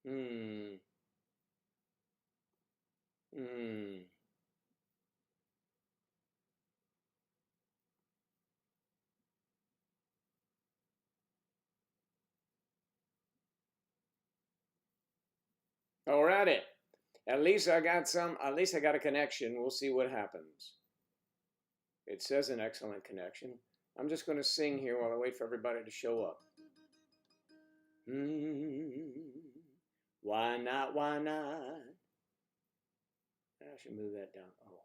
Hmm. Hmm. Alrighty. At least I got some. At least I got a connection. We'll see what happens. It says an excellent connection. I'm just going to sing here while I wait for everybody to show up. Why not? Why not? I should move that down. Oh,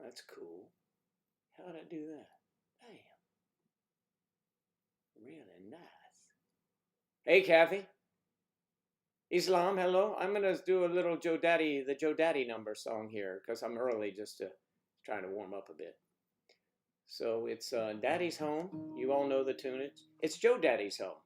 that's cool. How'd I do that? Damn, really nice. Hey, Kathy. Islam, hello. I'm gonna do a little Joe Daddy, the Joe Daddy number song here because I'm early, just to try to warm up a bit. So it's Daddy's Home. You all know the tune. It's Joe Daddy's Home.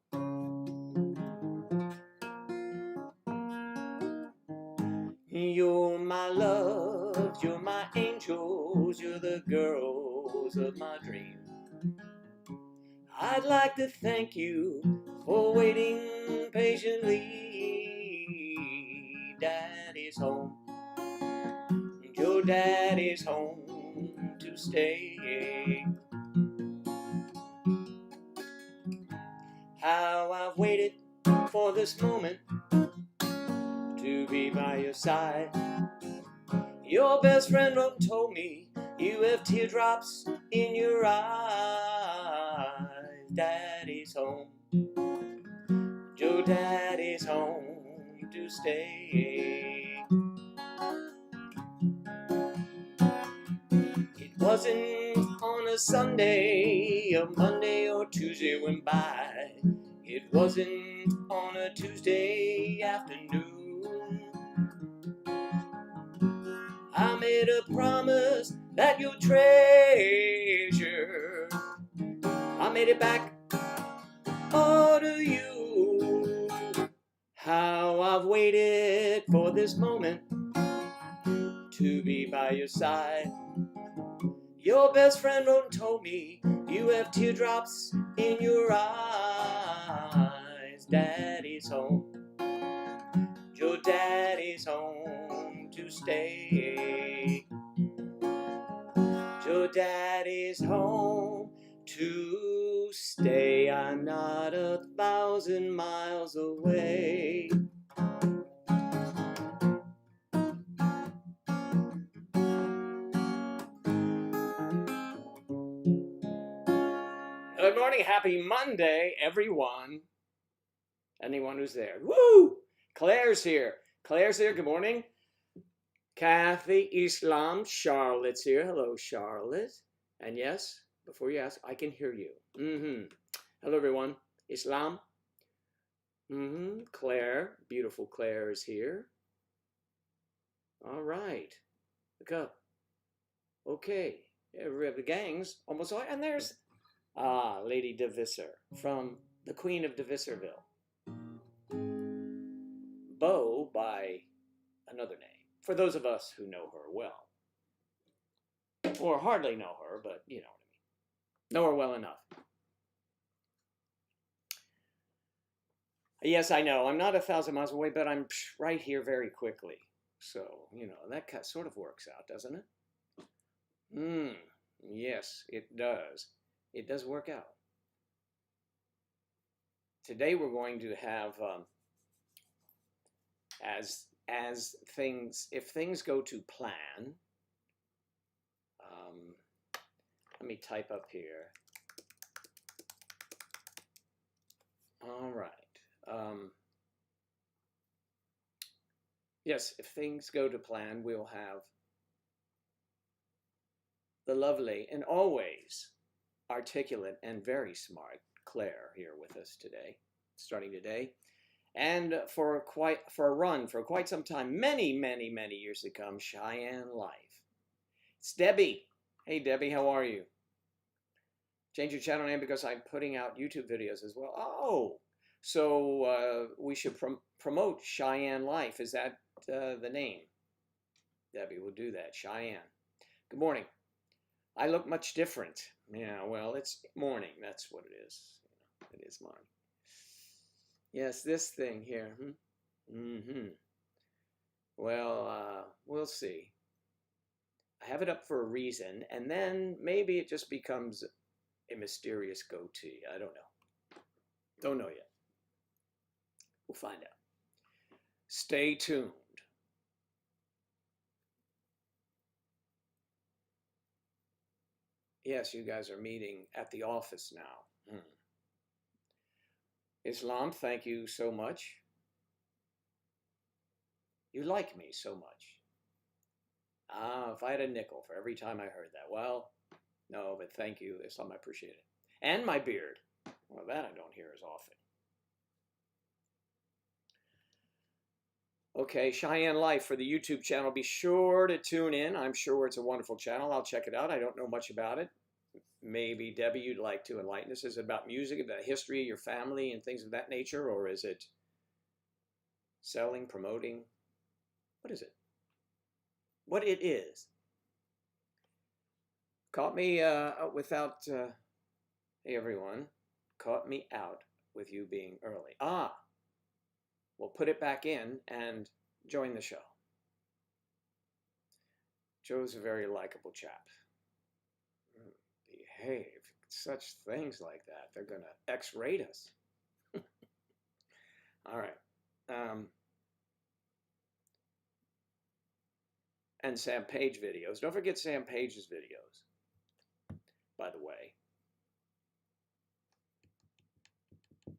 You're my love, you're my angels, you're the girls of my dream. I'd like to thank you for waiting patiently. Daddy's home, your daddy's home to stay. How I've waited for this moment to be by your side. Your best friend wrote and told me you have teardrops in your eyes. Daddy's home, your daddy's home to stay. It wasn't on a Sunday, a Monday or Tuesday went by. It wasn't on a Tuesday afternoon. I made a promise that you'll treasure. I made it back all to you. How I've waited for this moment to be by your side. Your best friend wrote and told me you have teardrops in your eyes. Daddy's home, your daddy's home to stay. Your daddy's home to stay. I'm not 1,000 miles away. Good morning, happy Monday, everyone. Anyone who's there. Woo! Claire's here. Claire's here. Good morning. Kathy, Islam, Charlotte's here. Hello, Charlotte. And yes, before you ask, I can hear you. Hello, everyone. Islam. Claire, beautiful Claire is here. All right. Look up. Okay. We have the gangs almost all. And there's Lady DeVisser from the Queen of DeVisserville. Beau by another name. For those of us who know her well. Or hardly know her, but you know what I mean. Know her well enough. Yes, I know. I'm not 1,000 miles away, but I'm right here very quickly. So, you know, that sort of works out, doesn't it? Yes, it does. It does work out. Today we're going to have, as things, if things go to plan, let me type up here. All right. Yes, if things go to plan, we'll have the lovely and always articulate and very smart Claire here with us today, starting today, and for a run for quite some time, many, many, many years to come, Cheyenne Life. It's Debbie. Hey, Debbie, how are you? Change your channel name because I'm putting out YouTube videos as well. Oh, so we should promote Cheyenne Life. Is that the name? Debbie will do that. Cheyenne. Good morning. I look much different. Yeah, well, it's morning. That's what it is. It is morning. Yes, this thing here. Mm-hmm. Well, we'll see. I have it up for a reason, and then maybe it just becomes a mysterious goatee. I don't know. Don't know yet. We'll find out. Stay tuned. Yes, you guys are meeting at the office now. Islam, thank you so much. You like me so much. Ah, if I had a nickel for every time I heard that. Well, no, but thank you, Islam. I appreciate it. And my beard. Well, that I don't hear as often. Okay, Cheyenne Life for the YouTube channel. Be sure to tune in. I'm sure it's a wonderful channel. I'll check it out. I don't know much about it. Maybe, Debbie, you'd like to enlighten us. Is it about music, about history, your family, and things of that nature? Or is it selling, promoting? What is it? What it is? Caught me without... hey, everyone. Caught me out with you being early. Ah! We'll put it back in and join the show. Joe's a very likable chap. Behave. Such things like that. They're going to X-rate us. All right. And Sam Page videos. Don't forget Sam Page's videos, by the way.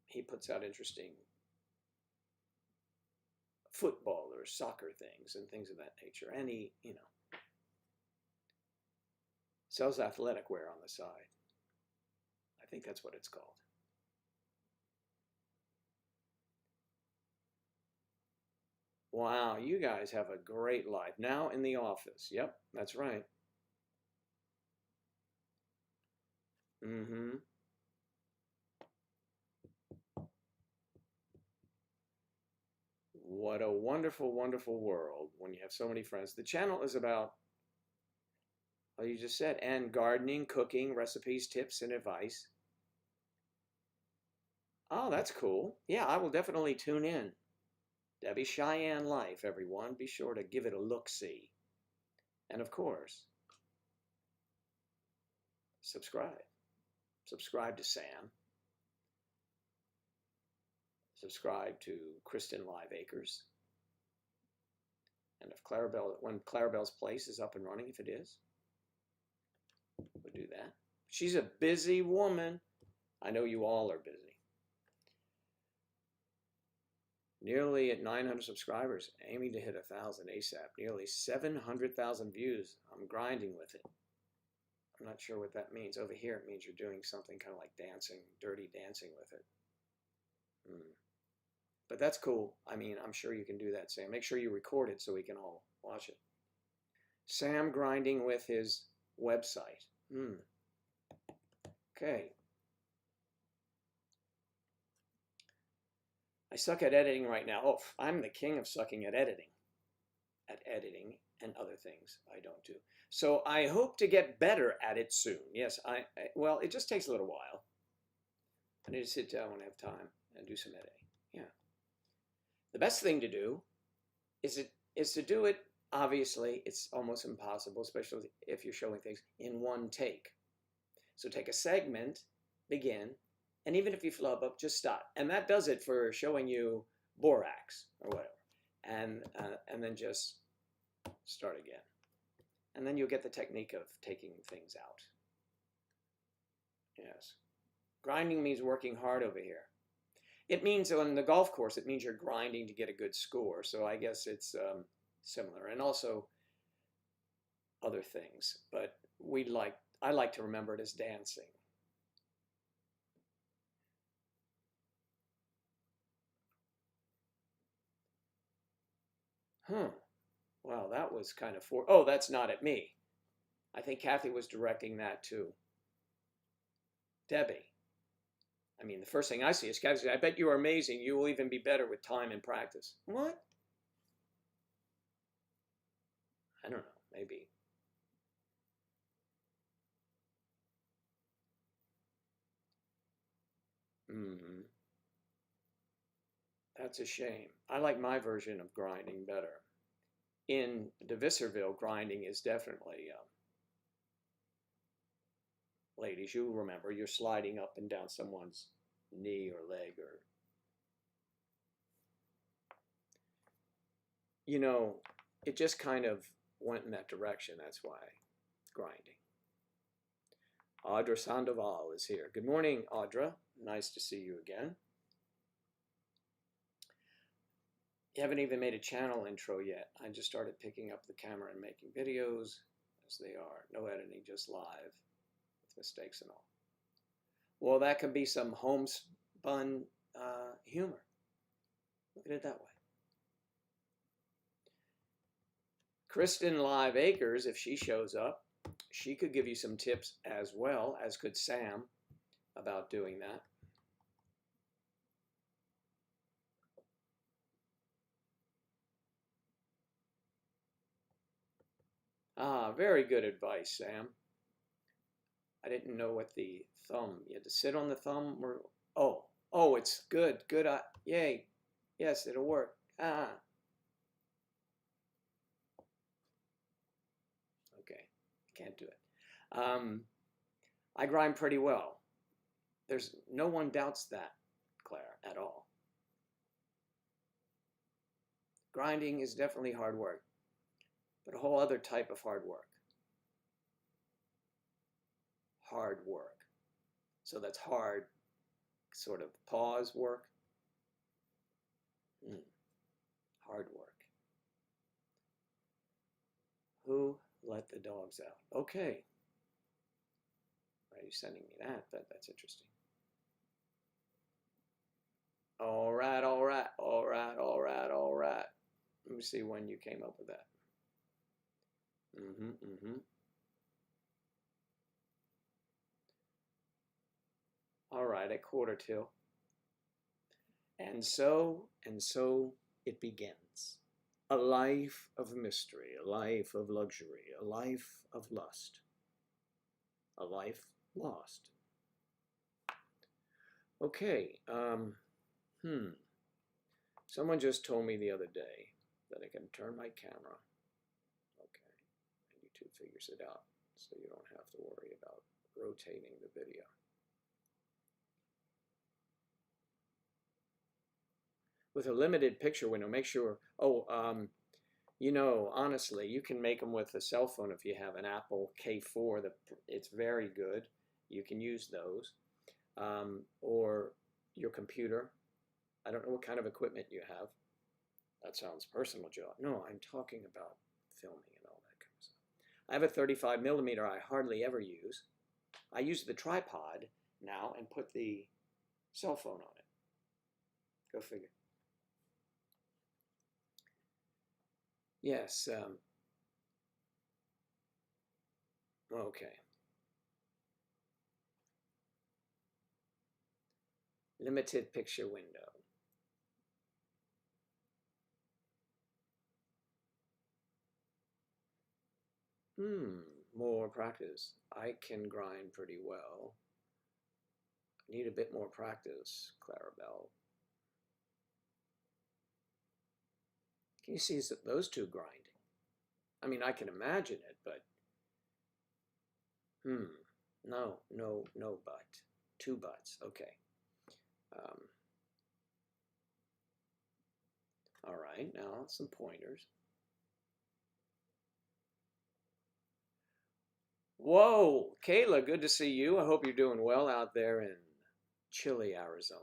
He puts out interesting football or soccer things and things of that nature. And he, sells athletic wear on the side. I think that's what it's called. Wow, you guys have a great life. Now in the office. Yep, that's right. Mm-hmm. What a wonderful, wonderful world when you have so many friends. The channel is about, well, you just said, and gardening, cooking, recipes, tips, and advice. Oh, that's cool. Yeah, I will definitely tune in. Debbie Cheyenne Life, everyone. Be sure to give it a look-see. And of course, subscribe. Subscribe to Sam. Subscribe to Kristen Live Acres. And if when Clarabelle's Place is up and running, if it is, we'll do that. She's a busy woman. I know you all are busy. Nearly at 900 subscribers, aiming to hit 1,000 ASAP. Nearly 700,000 views. I'm grinding with it. I'm not sure what that means. Over here, it means you're doing something kind of like dancing, dirty dancing with it. But that's cool. I mean, I'm sure you can do that, Sam. Make sure you record it so we can all watch it. Sam grinding with his website. Okay. I suck at editing right now. Oh, I'm the king of sucking at editing. At editing and other things I don't do. So I hope to get better at it soon. Yes, well, it just takes a little while. I need to sit down when I have time and do some editing. Yeah. The best thing to do is to do it, obviously, it's almost impossible, especially if you're showing things in one take. So take a segment, begin, and even if you flub up, just stop. And that does it for showing you borax or whatever. And then just start again. And then you'll get the technique of taking things out. Yes. Grinding means working hard over here. It means on the golf course, it means you're grinding to get a good score. So I guess it's similar. And also other things. But I like to remember it as dancing. Wow, that was kind of oh, that's not at me. I think Kathy was directing that too. Debbie. I mean, the first thing I see is Kathy says, I bet you are amazing. You will even be better with time and practice. What? I don't know, maybe. That's a shame. I like my version of grinding better. In the Visserville, grinding is definitely, ladies, you remember, you're sliding up and down someone's knee or leg or, you know, it just kind of went in that direction. That's why grinding. Audra Sandoval is here. Good morning, Audra. Nice to see you again. You haven't even made a channel intro yet. I just started picking up the camera and making videos as they are. No editing, just live with mistakes and all. Well, that could be some homespun humor. Look at it that way. Kristen Live Acres, if she shows up, she could give you some tips as well, as could Sam, about doing that. Ah, very good advice, Sam. I didn't know what the thumb, you had to sit on the thumb or, oh, it's good, yay, yes, it'll work. Ah. Okay, can't do it. I grind pretty well. There's no one doubts that, Claire, at all. Grinding is definitely hard work, but a whole other type of hard work. Hard work. So that's hard, sort of pause work. Hard work. Who let the dogs out? Okay. Why are you sending me that? That's interesting. All right, all right, all right, all right, all right. Let me see when you came up with that. All right, at quarter till. And so it begins. A life of mystery, a life of luxury, a life of lust, a life lost. Okay, someone just told me the other day that I can turn my camera. Okay, and YouTube figures it out, so you don't have to worry about rotating the video. With a limited picture window, make sure, you know, honestly, you can make them with a cell phone if you have an Apple K4. It's very good. You can use those. Or your computer. I don't know what kind of equipment you have. That sounds personal, Joe. No, I'm talking about filming and all that kind of stuff. I have a 35 millimeter I hardly ever use. I use the tripod now and put the cell phone on it. Go figure. Yes. Okay. Limited picture window. More practice. I can grind pretty well. I need a bit more practice, Clarabelle. Can you see those two grinding? I mean, I can imagine it, but no but. Two butts. Okay. All right, now some pointers. Whoa, Kayla, good to see you. I hope you're doing well out there in chilly Arizona.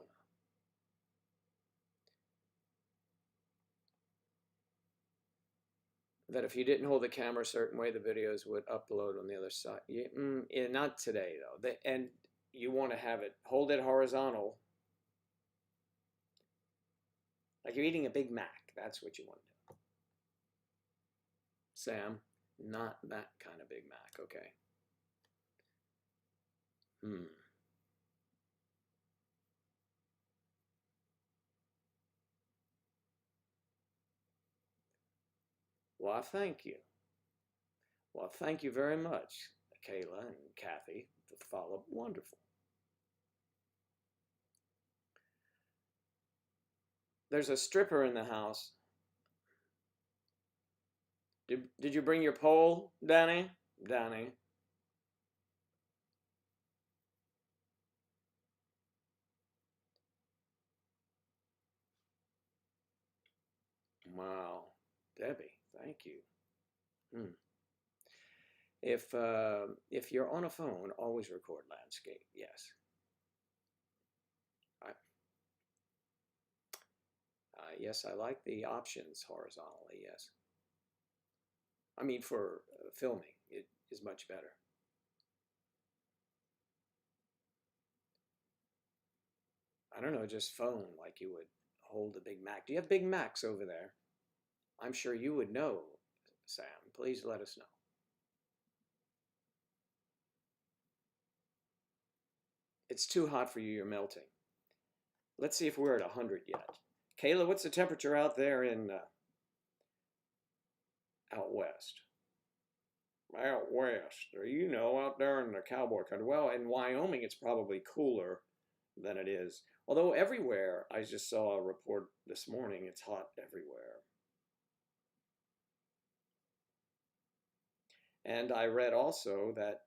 That if you didn't hold the camera a certain way, the videos would upload on the other side. Yeah, not today, though. And you want to have it, hold it horizontal. Like you're eating a Big Mac. That's what you want to do. Sam, not that kind of Big Mac, okay? Well, thank you. Well, thank you very much, Kayla and Kathy, the follow-up. Wonderful. There's a stripper in the house. Did you bring your pole, Danny? Danny. Wow. Debbie, thank you. Hmm. If you're on a phone, always record landscape. Yes. I, yes, I like the options horizontally. Yes. I mean, for filming, it is much better. I don't know, just phone like you would hold a Big Mac. Do you have Big Macs over there? I'm sure you would know, Sam. Please let us know. It's too hot for you. You're melting. Let's see if we're at 100 yet. Kayla, what's the temperature out there in out west? Out west, or you know, out there in the cowboy country. Well, in Wyoming, it's probably cooler than it is. Although everywhere, I just saw a report this morning, it's hot everywhere. And I read also that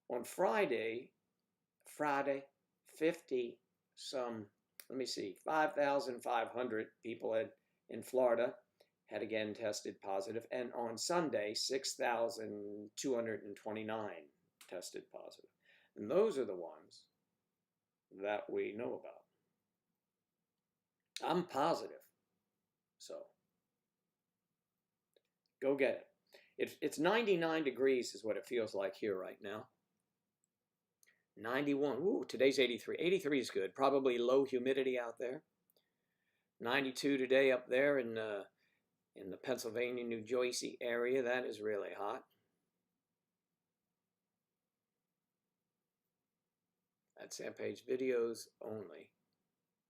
on Friday, 50 some, let me see, 5,500 people in Florida had again tested positive, and on Sunday, 6,229 tested positive. And those are the ones that we know about. I'm positive, so go get it. It's 99 degrees is what it feels like here right now. 91. Ooh, today's 83. 83 is good. Probably low humidity out there. 92 today up there in the Pennsylvania, New Jersey area. That is really hot. At Sam Page videos only.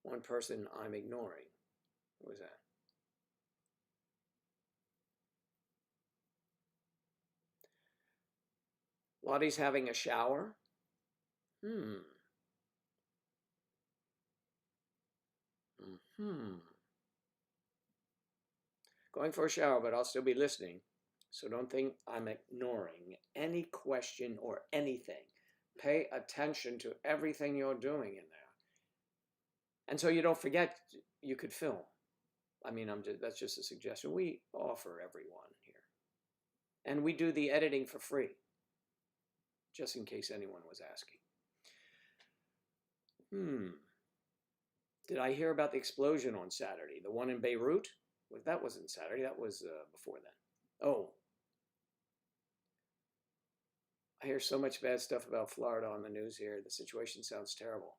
One person I'm ignoring. What was that? Lottie's having a shower. Going for a shower, but I'll still be listening. So don't think I'm ignoring any question or anything. Pay attention to everything you're doing in there. And so you don't forget you could film. I mean, that's just a suggestion. We offer everyone here. And we do the editing for free, just in case anyone was asking. Did I hear about the explosion on Saturday? The one in Beirut? That wasn't Saturday. That was before then. Oh. I hear so much bad stuff about Florida on the news here. The situation sounds terrible.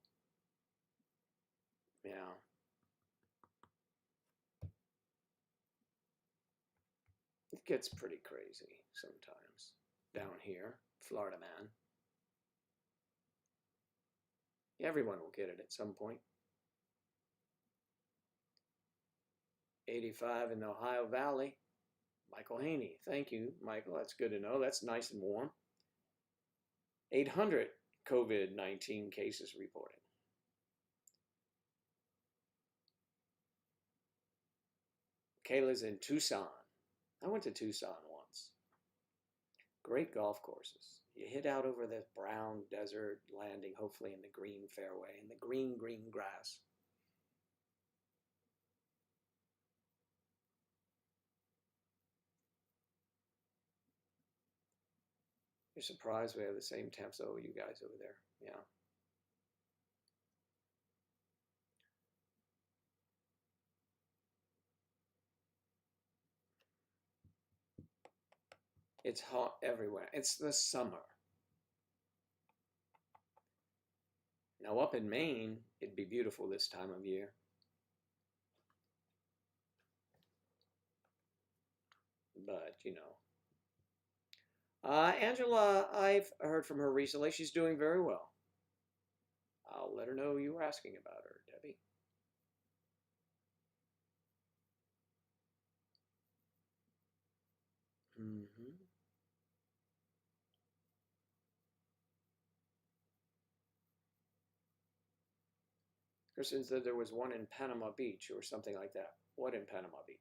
Yeah. It gets pretty crazy sometimes down here, Florida man. Everyone will get it at some point. 85 in the Ohio Valley. Michael Haney. Thank you, Michael. That's good to know. That's nice and warm. 800 COVID-19 cases reported. Kayla's in Tucson. I went to Tucson once. Great golf courses. You hit out over the brown desert, landing hopefully in the green fairway and the green grass. You're surprised we have the same temps. Oh, you guys over there. Yeah. It's hot everywhere. It's the summer. Now up in Maine, it'd be beautiful this time of year. But, you know. Angela, I've heard from her recently. She's doing very well. I'll let her know you were asking about her, Debbie. Person said there was one in Panama Beach or something like that. What in Panama Beach?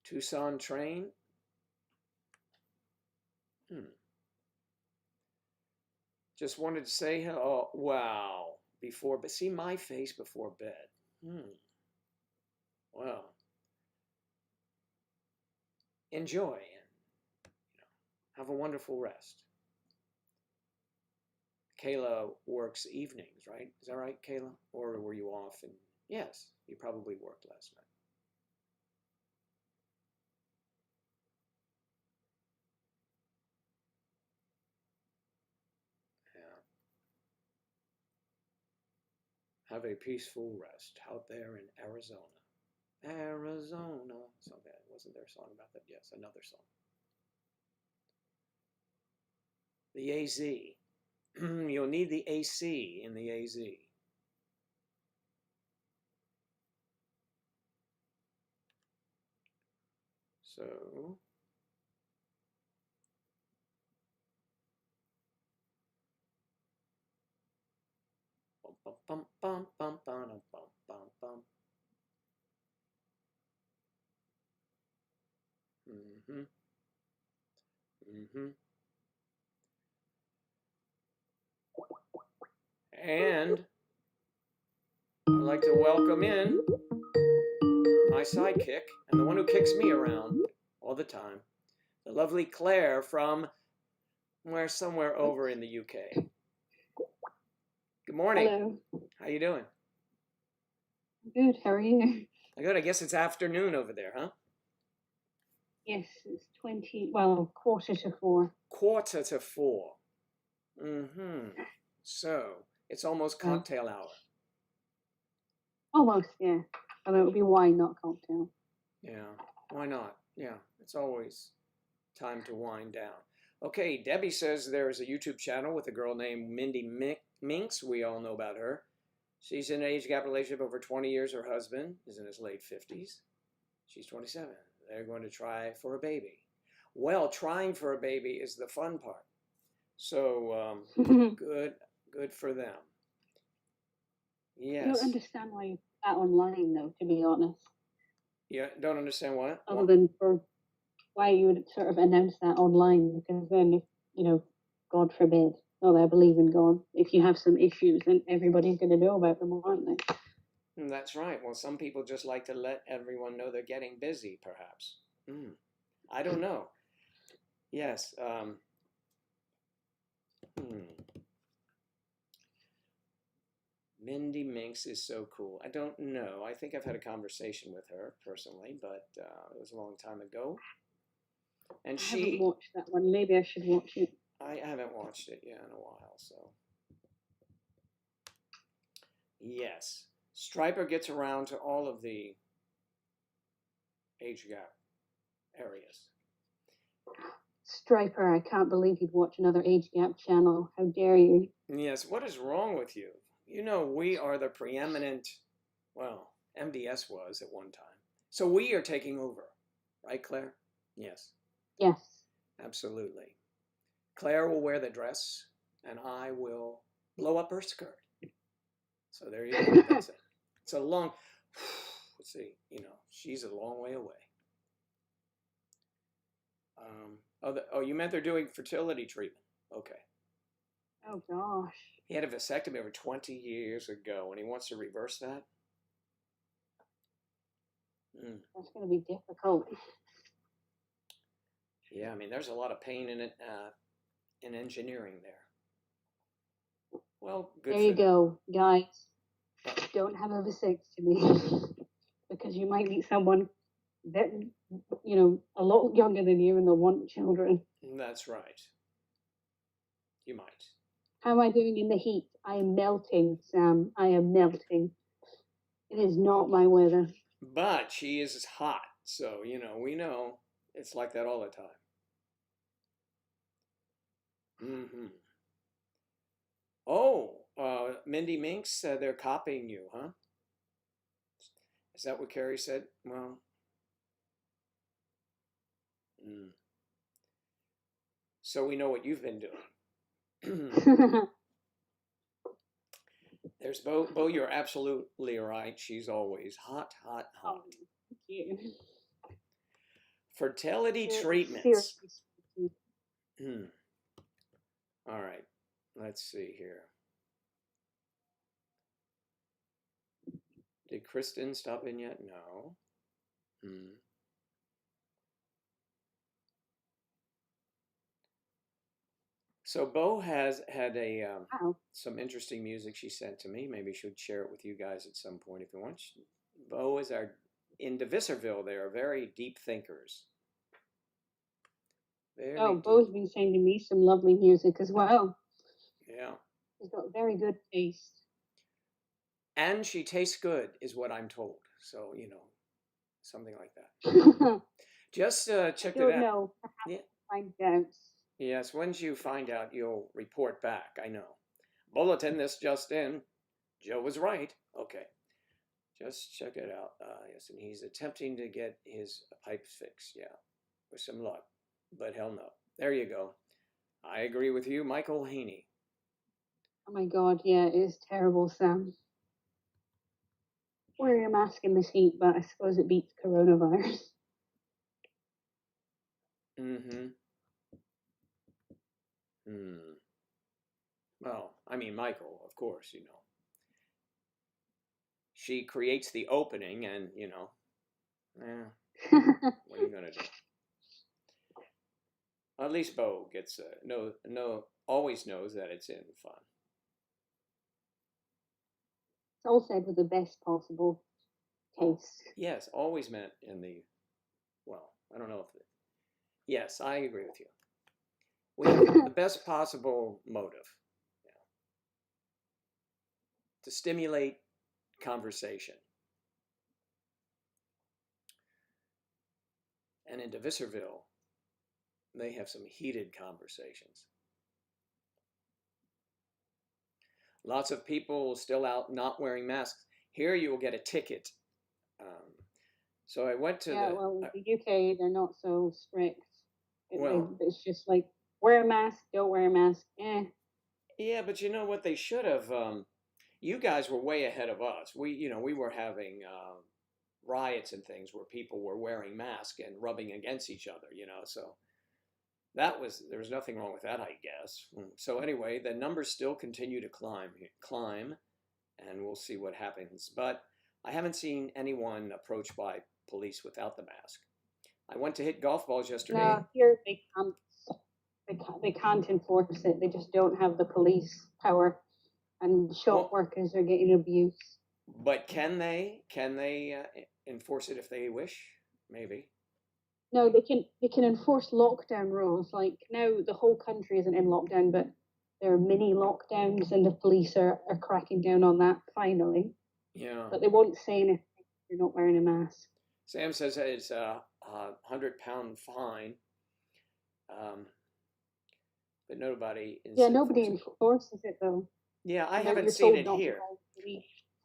Tucson train? Just wanted to say hello. Oh, wow. Before, but see my face before bed. Well, enjoy and have a wonderful rest. Kayla works evenings, right? Is that right, Kayla? Or were you off? And yes, you probably worked last night. Yeah. Have a peaceful rest out there in Arizona. Arizona. Something. Wasn't there a song about that? Yes, another song. The AZ. You'll need the AC in the AZ. So, bum bum bum bum bum bum bum bum. Mm-hmm. Mm-hmm. And I'd like to welcome in my sidekick and the one who kicks me around all the time, the lovely Claire from somewhere over in the UK. Good morning. Hello. How you doing? Good. How are you? Good. I guess it's afternoon over there, huh? Yes, it's 4:45. Quarter to 4. Mm-hmm. So it's almost cocktail hour. Almost, yeah. Although it would be wine, not cocktail. Yeah. Why not? Yeah. It's always time to wind down. Okay, Debbie says there's a YouTube channel with a girl named Mindy Minks. We all know about her. She's in an age gap relationship over 20 years. Her husband is in his late 50s. She's 27. They're going to try for a baby. Well, trying for a baby is the fun part. So good for them. Yes. I don't understand why you put that online, though, to be honest. Yeah, don't understand what? Other than for why you would sort of announce that online, because then, if, God forbid, I believe in God, if you have some issues, then everybody's going to know about them, aren't they? That's right. Well, some people just like to let everyone know they're getting busy, perhaps. I don't know. Yes. Mindy Minks is so cool. I don't know. I think I've had a conversation with her personally, but it was a long time ago. And I haven't watched that one. Maybe I should watch it. I haven't watched it in a while, so. Yes. Striper gets around to all of the age gap areas. Striper, I can't believe you'd watch another age gap channel. How dare you? Yes, what is wrong with you? We are the preeminent, well, MDS was at one time. So we are taking over, right, Claire? Yes. Yes. Absolutely. Claire will wear the dress, and I will blow up her skirt. So there you go. That's it. It's a long, let's see, she's a long way away. You meant they're doing fertility treatment. Okay. Oh, gosh. He had a vasectomy over 20 years ago, and he wants to reverse that. That's going to be difficult. Yeah, there's a lot of pain in it, in engineering there. Well, good. There you go, guys. Don't have a vasectomy because you might meet someone that, a lot younger than you and they'll want children. That's right. You might. How am I doing in the heat? I am melting, Sam. I am melting. It is not my weather. But she is hot, so, we know it's like that all the time. Oh, Mindy Minks, they're copying you, huh? Is that what Carrie said? Well, Mm. So we know what you've been doing. There's Bo. Bo, you're absolutely right. She's always hot, hot, hot. Oh, thank you. Fertility treatments. Seriously speaking. Hmm. All right. Let's see here. Did Kristen stop in yet? No. Hmm. So Bo has had Wow. some interesting music she sent to me. Maybe she'll share it with you guys at some point if you want. Bo is in DeVisserville. They are very deep thinkers. Very Oh, deep. Bo's been sending me some lovely music as well. Yeah. He's got very good taste. And she tastes good, is what I'm told. So, something like that. Just checked it out. I don't know. Yeah. Find out. Yes, once you find out, you'll report back. I know. Bulletin, this just in. Joe was right. Okay. Just check it out. Yes, and he's attempting to get his pipes fixed. Yeah, with some luck. But hell no. There you go. I agree with you, Michael Haney. Oh my God, yeah, it is terrible, Sam. Wearing a mask in this heat, but I suppose it beats coronavirus. Mm-hmm. Well, I mean, Michael, of course, She creates the opening and, what are you going to do? At least Bo gets, always knows that it's in fun. It's all said with the best possible taste. Yes, always meant in the, well, I don't know if yes, I agree with you. We have the best possible motive to stimulate conversation. And in DeVisserville, they have some heated conversations. Lots of people still out not wearing masks. Here you will get a ticket. So I went to well, in the UK, they're not so strict. Well, it's just like, wear a mask, don't wear a mask. Yeah, but you know what they should have? You guys were way ahead of us. We were having riots and things where people were wearing masks and rubbing against each other, so there was nothing wrong with that, I guess. So anyway, the numbers still continue to climb, and we'll see what happens. But I haven't seen anyone approached by police without the mask. I went to hit golf balls yesterday. No, here they can't enforce it. They just don't have the police power, and shop workers are getting abused. But can they enforce it if they wish? Maybe. No, they can enforce lockdown rules. Like now, the whole country isn't in lockdown, but there are mini lockdowns, and the police are cracking down on that finally. Yeah. But they won't say anything if you're not wearing a mask. Sam says that it's a £100 fine. But nobody. Nobody enforces it though. Yeah, I haven't seen it here.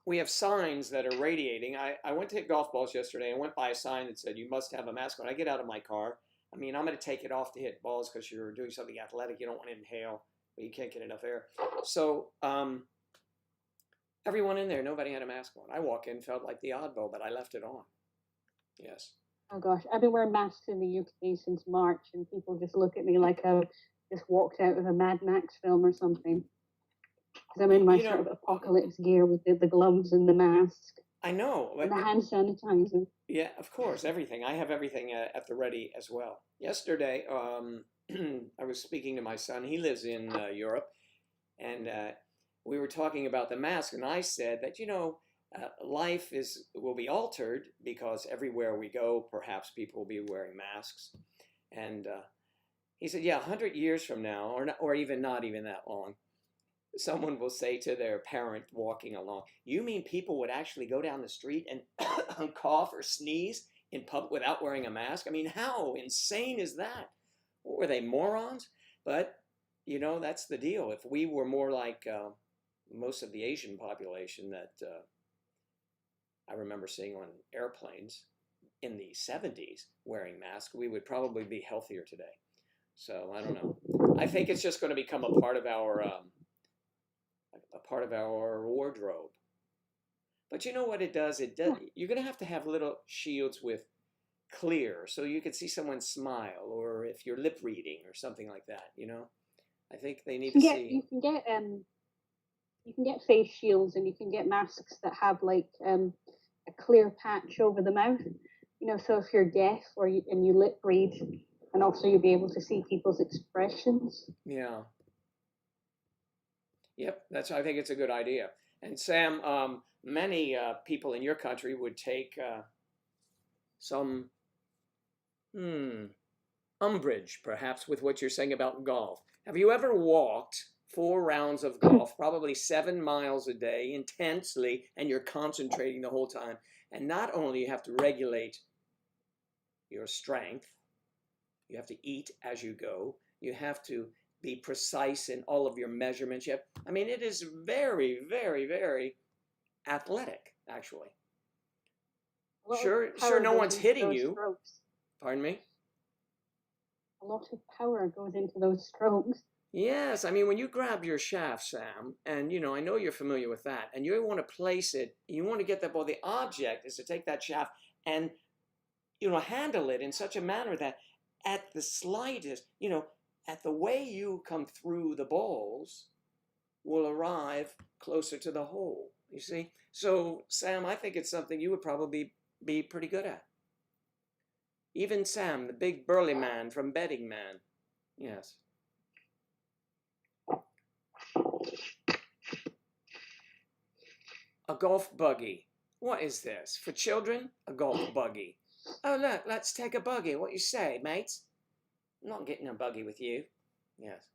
We have signs that are radiating. I went to hit golf balls yesterday. I went by a sign that said, you must have a mask. When I get out of my car, I mean, I'm going to take it off to hit balls because you're doing something athletic. You don't want to inhale, but you can't get enough air. So everyone in there, nobody had a mask on. I walk in, felt like the oddball, but I left it on. Yes. Oh gosh, I've been wearing masks in the UK since March, and people just look at me like I just walked out of a Mad Max film or something. Because I'm in my sort of apocalypse gear with the gloves and the mask. I know. And the hand sanitizer. Yeah, of course, everything. I have everything at the ready as well. Yesterday, I was speaking to my son. He lives in Europe, and we were talking about the mask, and I said that, life will be altered because everywhere we go, perhaps people will be wearing masks. And he said, yeah, 100 years from now, or even not even that long, someone will say to their parent walking along, you mean people would actually go down the street and cough or sneeze in public without wearing a mask? I mean, how insane is that? What were they, morons? But, that's the deal. If we were more like most of the Asian population that I remember seeing on airplanes, in the 70s wearing masks, we would probably be healthier today. So I don't know. I think it's just going to become a part of our wardrobe. But you know what it does? It does. You're going to have little shields with clear, so you can see someone smile, or if you're lip reading or something like that. I think they need to see. You can get face shields, and you can get masks that have like a clear patch over the mouth. So if you're deaf and you lip read, and also you'll be able to see people's expressions. Yeah. Yep, I think it's a good idea. And Sam, many people in your country would take some umbrage, perhaps, with what you're saying about golf. Have you ever walked 4 rounds of golf, probably 7 miles a day, intensely, and you're concentrating the whole time? And not only you have to regulate your strength, you have to eat as you go, you have to be precise in all of your measurements. It is very, very, very athletic, actually. Sure, no one's hitting you. Strokes. Pardon me? A lot of power goes into those strokes. Yes, when you grab your shaft, Sam, and I know you're familiar with that, and you want to place it, you want to get that ball. The object is to take that shaft and handle it in such a manner that at the slightest, at the way you come through the balls will arrive closer to the hole, you see? So, Sam, I think it's something you would probably be pretty good at. Even Sam, the big burly man from Betting Man. Yes. A golf buggy. What is this? For children? A golf buggy. Oh, look, let's take a buggy. What you say, mates? I'm not getting a buggy with you. Yes.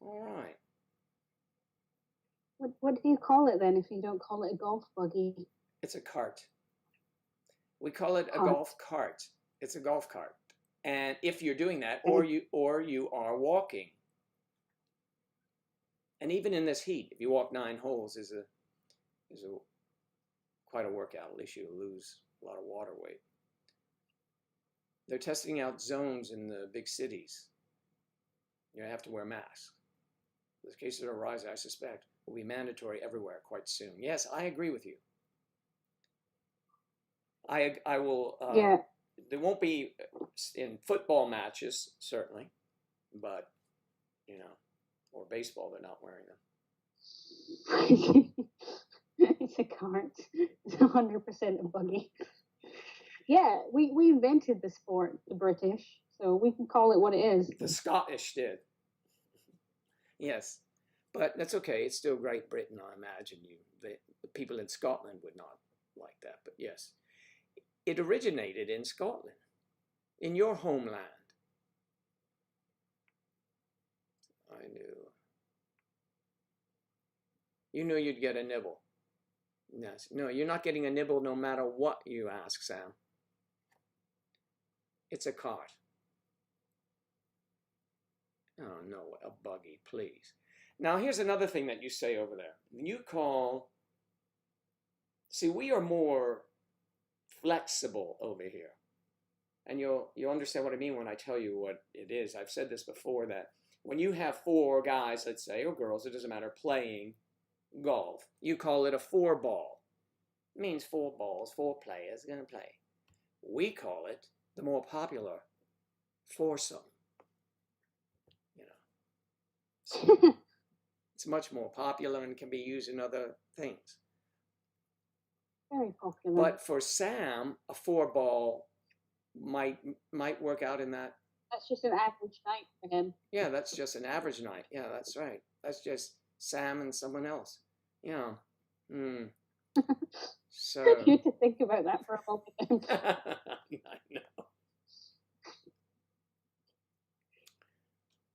All right. What do you call it then if you don't call it a golf buggy? It's a cart. We call it a golf cart. It's a golf cart. And if you're doing that, or you are walking, and even in this heat, if you walk 9 holes, is quite a workout. At least you lose a lot of water weight. They're testing out zones in the big cities. You have to wear masks. The cases are rising, I suspect, will be mandatory everywhere quite soon. Yes, I agree with you. I will. Yeah. There won't be in football matches, certainly, but or baseball, they're not wearing them. It's a cart. It's 100% a buggy. Yeah, we invented the sport, the British, so we can call it what it is. The Scottish did. Yes, but that's okay. It's still Great Britain, I imagine. The people in Scotland would not like that, but yes. It originated in Scotland, in your homeland. I knew. You knew you'd get a nibble. Yes. No, you're not getting a nibble no matter what you ask, Sam. It's a cart. Oh, no, a buggy, please. Now, here's another thing that you say over there. You call... See, we are more flexible over here. And you'll understand what I mean when I tell you what it is. I've said this before, that when you have 4 guys, let's say, or girls, it doesn't matter, playing golf, you call it a 4-ball. It means 4 balls, 4 players are going to play. We call it the more popular foursome. So it's much more popular and can be used in other things. Very popular. But for Sam, a 4-ball might work out in that. That's just an average night for him. Yeah, that's just an average night. Yeah, that's right. That's just Sam and someone else. Yeah. So you have to think about that for a moment. I know.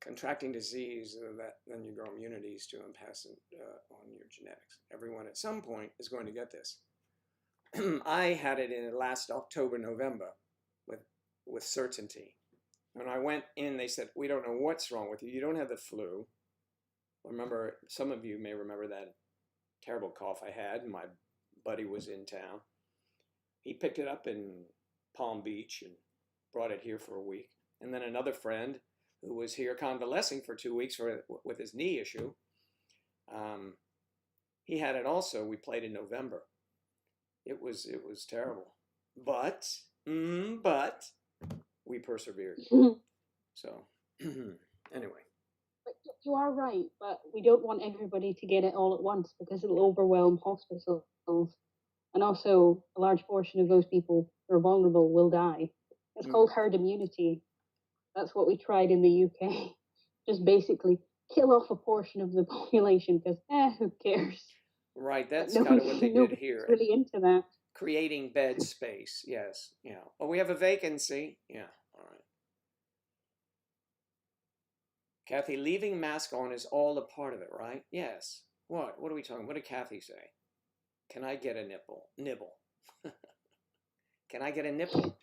Contracting disease, that then you grow immunities to and pass it on your genetics. Everyone at some point is going to get this. I had it in last October, November, with certainty. When I went in, they said, "We don't know what's wrong with you. You don't have the flu." Remember, some of you may remember that terrible cough I had. My buddy was in town. He picked it up in Palm Beach and brought it here for a week. And then another friend who was here convalescing for 2 weeks with his knee issue, he had it also. We played in November. It was terrible, but we persevered. So anyway. But you are right, but we don't want everybody to get it all at once because it'll overwhelm hospitals. And also, a large portion of those people who are vulnerable will die. It's called herd immunity. That's what we tried in the UK. Just basically kill off a portion of the population because, who cares? Right, that's kind of what they did here. Really into that. Creating bed space, yes. Yeah. Oh, we have a vacancy. Yeah, all right. Kathy, leaving mask on is all a part of it, right? Yes. What? What are we talking? What did Kathy say? Can I get a nibble? Can I get a nipple?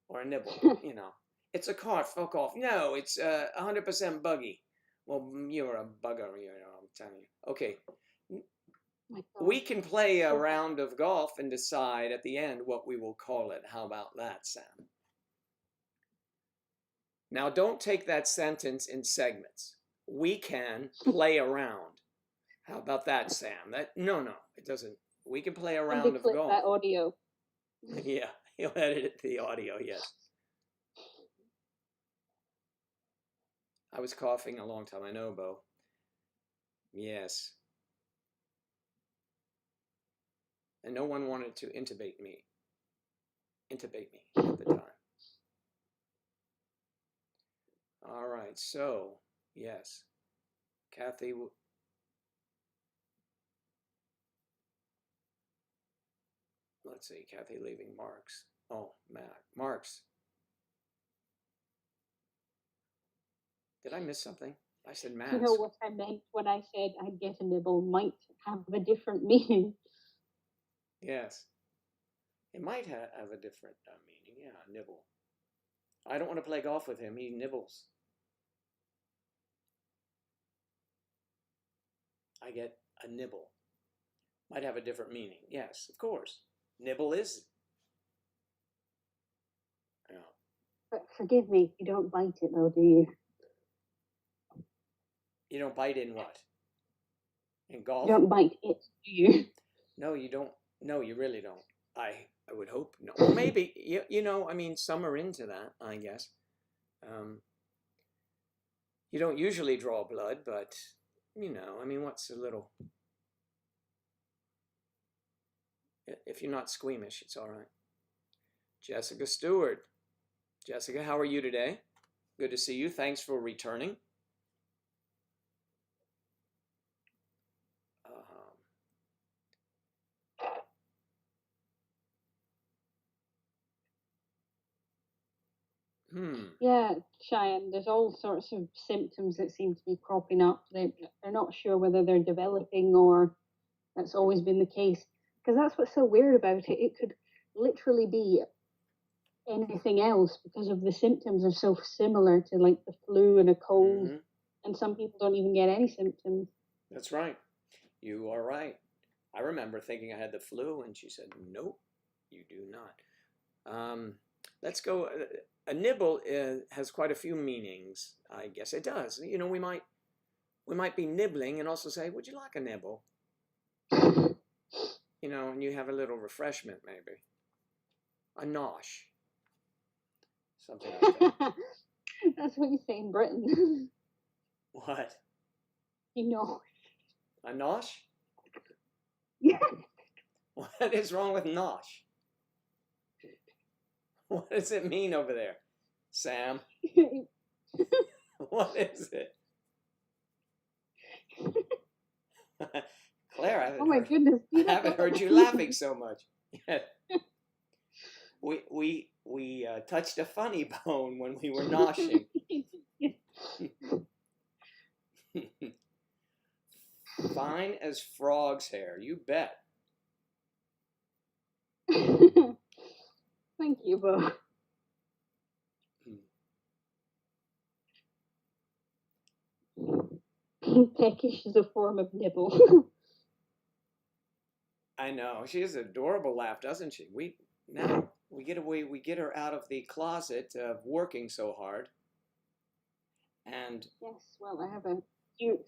Or a nibble? You know. It's a car, fuck off. No, it's 100% buggy. Well, you're a bugger, you know, I'm telling you. Okay. We can play a round of golf and decide at the end what we will call it. How about that, Sam? Now, don't take that sentence in segments. We can play around. How about that, Sam? No, it doesn't. We can play a round of golf. That audio. Yeah, he'll edit the audio, yes. I was coughing a long time. I know, Bo. Yes. And no one wanted to intubate me at the time. All right, so, yes. Kathy, let's see, Kathy leaving marks. Oh, marks. Did I miss something? I said mask. You know what I meant when I said I'd get a nibble might have a different meaning. Yes. It might have a different meaning. Yeah, nibble. I don't want to play golf with him. He nibbles. I get a nibble. Might have a different meaning. Yes, of course. Nibble is. Yeah. But forgive me, you don't bite it though, do you? You don't bite in what? In golf? You don't bite it, do you? No, you don't. No, you really don't. I would hope no. Well, maybe, you know, I mean, some are into that, I guess. You don't usually draw blood, but, you know, I mean, what's a little... If you're not squeamish, it's all right. Jessica Stewart. Jessica, how are you today? Good to see you. Thanks for returning. Yeah, Cheyenne, there's all sorts of symptoms that seem to be cropping up. They're not sure whether they're developing or that's always been the case. Because that's what's so weird about it. It could literally be anything else because of the symptoms are so similar to like the flu and a cold. Mm-hmm. And some people don't even get any symptoms. That's right. You are right. I remember thinking I had the flu and she said, nope, you do not. Let's go. A nibble has quite a few meanings, I guess. It does. You know, we might be nibbling and also say, would you like a nibble? You know, and you have a little refreshment, maybe. A nosh. Something like that. That's what you say in Britain. What? You know. A nosh? Yeah. What is wrong with nosh? What does it mean over there, Sam? What is it? Claire, I haven't heard you laughing so much. We touched a funny bone when we were noshing. Fine as frog's hair, you bet. Thank you, Bo. Peckish is a form of nibble. I know. She has an adorable laugh, doesn't she? Now we get her out of the closet of working so hard. And Yes, well, I have a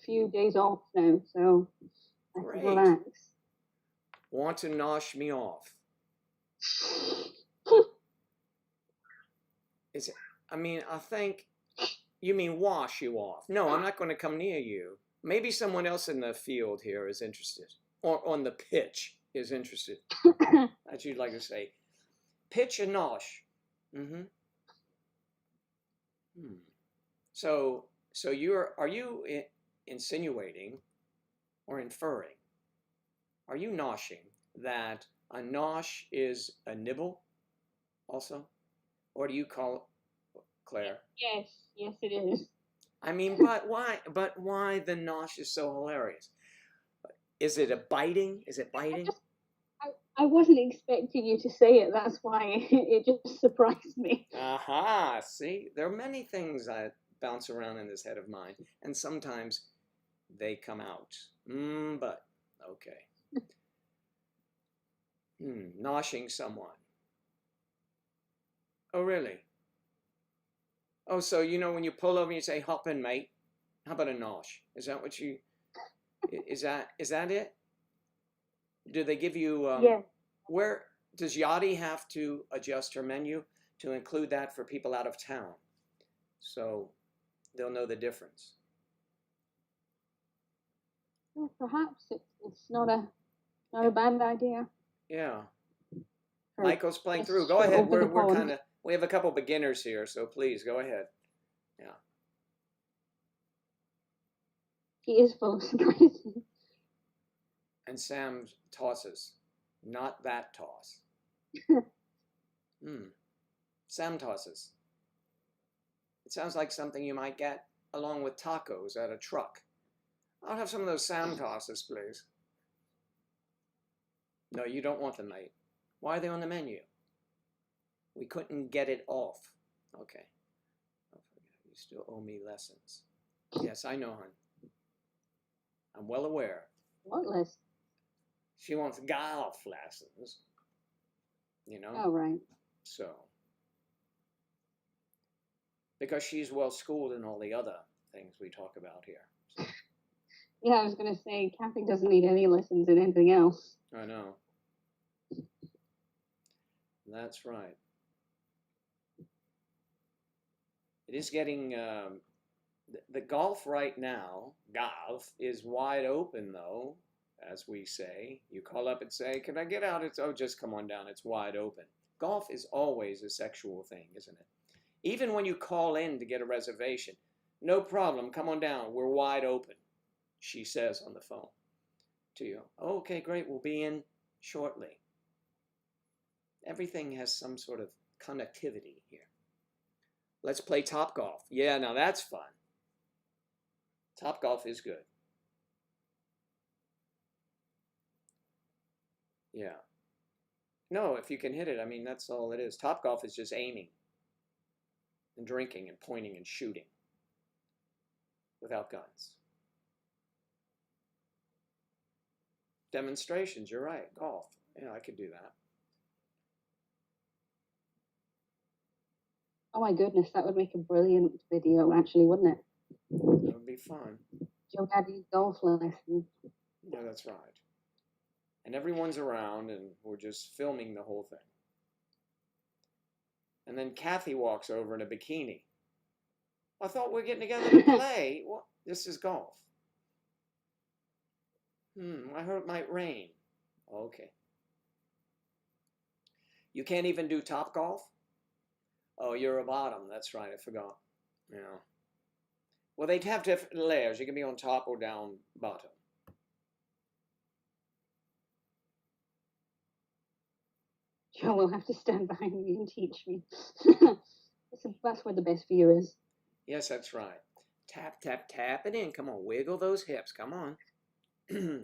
few days off now, so I can great. relax. Want to nosh me off. Is it, I mean, I think you mean wash you off. No, I'm not going to come near you. Maybe someone else in the field here is interested, or on the pitch is interested. As you'd like to say. Pitch and nosh. Mm-hmm. Hmm. So are you insinuating or inferring? Are you noshing that a nosh is a nibble also? Or do you call it, Claire? Yes, it is. I mean, but why the nosh is so hilarious? Is it a biting? Is it biting? I wasn't expecting you to say it. That's why it just surprised me. Aha, see? There are many things that bounce around in this head of mine, and sometimes they come out. But, okay. Noshing someone. Oh, really? Oh, so when you pull over and you say, hop in, mate, how about a nosh? Is that what you, is that it? Do they give you, Yeah. where, does Yachty have to adjust her menu to include that for people out of town? So they'll know the difference. Yeah, perhaps it's not a bad idea. Yeah. For Michael's playing us through. Go to ahead. open the We're pond. kind of, we have a couple beginners here, so please go ahead. Yeah. He is full of surprises. And Sam tosses. Not that toss. Sam tosses. It sounds like something you might get along with tacos at a truck. I'll have some of those Sam tosses, please. No, you don't want them, mate. Why are they on the menu? We couldn't get it off. Okay. You still owe me lessons. Yes, I know, hon. I'm well aware. What list? She wants golf lessons. Oh, right. So. Because she's well schooled in all the other things we talk about here. So. Yeah, I was going to say, Kathy doesn't need any lessons in anything else. I know. That's right. It is getting, the golf right now, golf, is wide open though, as we say. You call up and say, can I get out? It's, oh, just come on down. It's wide open. Golf is always a sexual thing, isn't it? Even when you call in to get a reservation, no problem, come on down. We're wide open, she says on the phone to you. Oh, okay, great. We'll be in shortly. Everything has some sort of connectivity here. Let's play Top Golf. Yeah, now that's fun. Top Golf is good. Yeah. No, if you can hit it, I mean, that's all it is. Top Golf is just aiming and drinking and pointing and shooting without guns. Demonstrations, you're right. Golf. Yeah, I could do that. Oh my goodness, that would make a brilliant video, actually, wouldn't it? That would be fun. Joe Daddy's golf lesson. Yeah, that's right. And everyone's around, and we're just filming the whole thing. And then Kathy walks over in a bikini. I thought we were getting together to play. What? This is golf. I heard it might rain. Okay. You can't even do Top Golf? Oh, you're a bottom. That's right. I forgot. Yeah. Well, they'd have different layers. You can be on top or down bottom. Joe will have to stand behind me and teach me. That's where the best view is. Yes, that's right. Tap, tap, tap it in. Come on, wiggle those hips. Come on.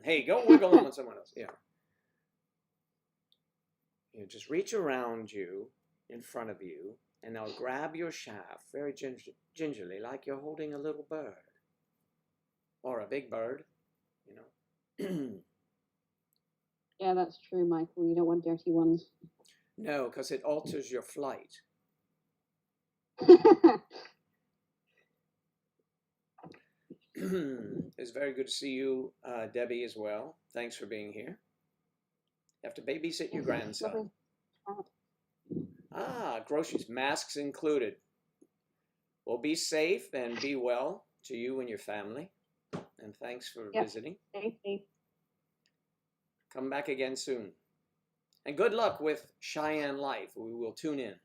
Hey, go wiggle them on someone else. Yeah. You just reach around you, in front of you, and now grab your shaft very gingerly, like you're holding a little bird. Or a big bird, Yeah, that's true, Michael. You don't want dirty ones. No, because it alters your flight. It's very good to see you, Debbie, as well. Thanks for being here. You have to babysit your grandson. Ah, groceries, masks included. Well, be safe and be well to you and your family. And thanks for visiting. Thank you. Come back again soon. And good luck with Cheyenne Life. We will tune in.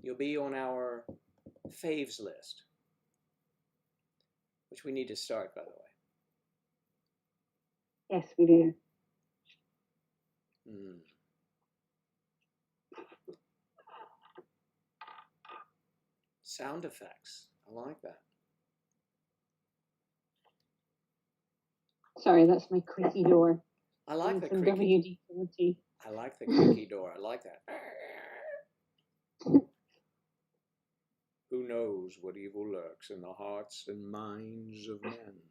You'll be on our faves list, which we need to start, by the way. Yes, we do. Sound effects. I like that. Sorry, that's my creaky door. I like the some creaky. WD-40. I like the creaky door. I like that. Who knows what evil lurks in the hearts and minds of men?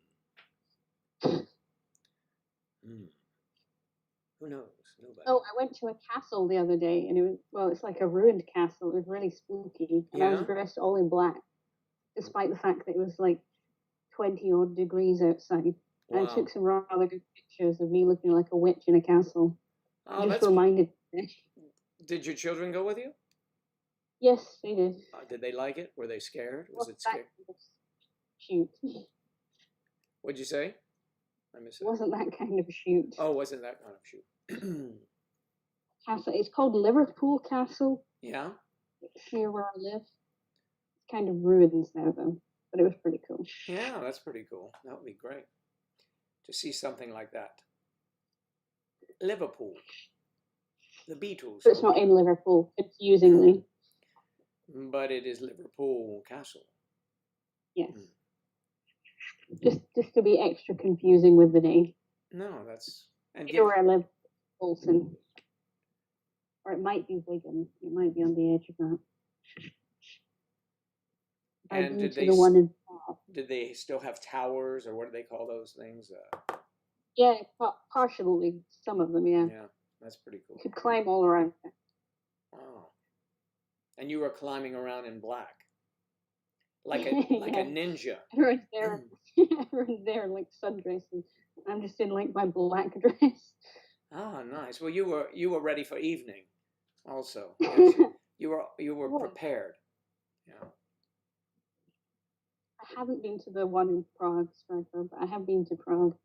Who knows? Nobody. Oh, I went to a castle the other day, and it was, well, it's like a ruined castle. It was really spooky, and I was dressed all in black, despite the fact that it was like 20-odd degrees outside. Wow. And I took some rather good pictures of me looking like a witch in a castle. Oh, just reminded me. Did your children go with you? Yes, they did. Did they like it? Were they scared? Was it scary? Shoot. What'd you say? I missed it. It wasn't that kind of shoot. Oh, wasn't that kind of shoot. Castle. It's called Liverpool Castle. Yeah. It's near where I live. It's kind of ruins now, though, but it was pretty cool. Yeah, that's pretty cool. That would be great to see something like that. Liverpool. The Beatles. But it's not in Liverpool, confusingly. But it is Liverpool Castle. Yes. Just to be extra confusing with the name. No, that's... And you know where I live, Bolton. Or it might be Wigan. It might be on the edge of that. And did they still have towers, or what do they call those things? Yeah, partially. Some of them, yeah. Yeah, that's pretty cool. You could climb all around there. Wow. And you were climbing around in black. Like a ninja. Everyone's there in like sundresses. I'm just in like my black dress. Ah, nice. Well, you were ready for evening, also. Yes. you were prepared. Yeah. I haven't been to the one in Prague, Striker, but I have been to Prague.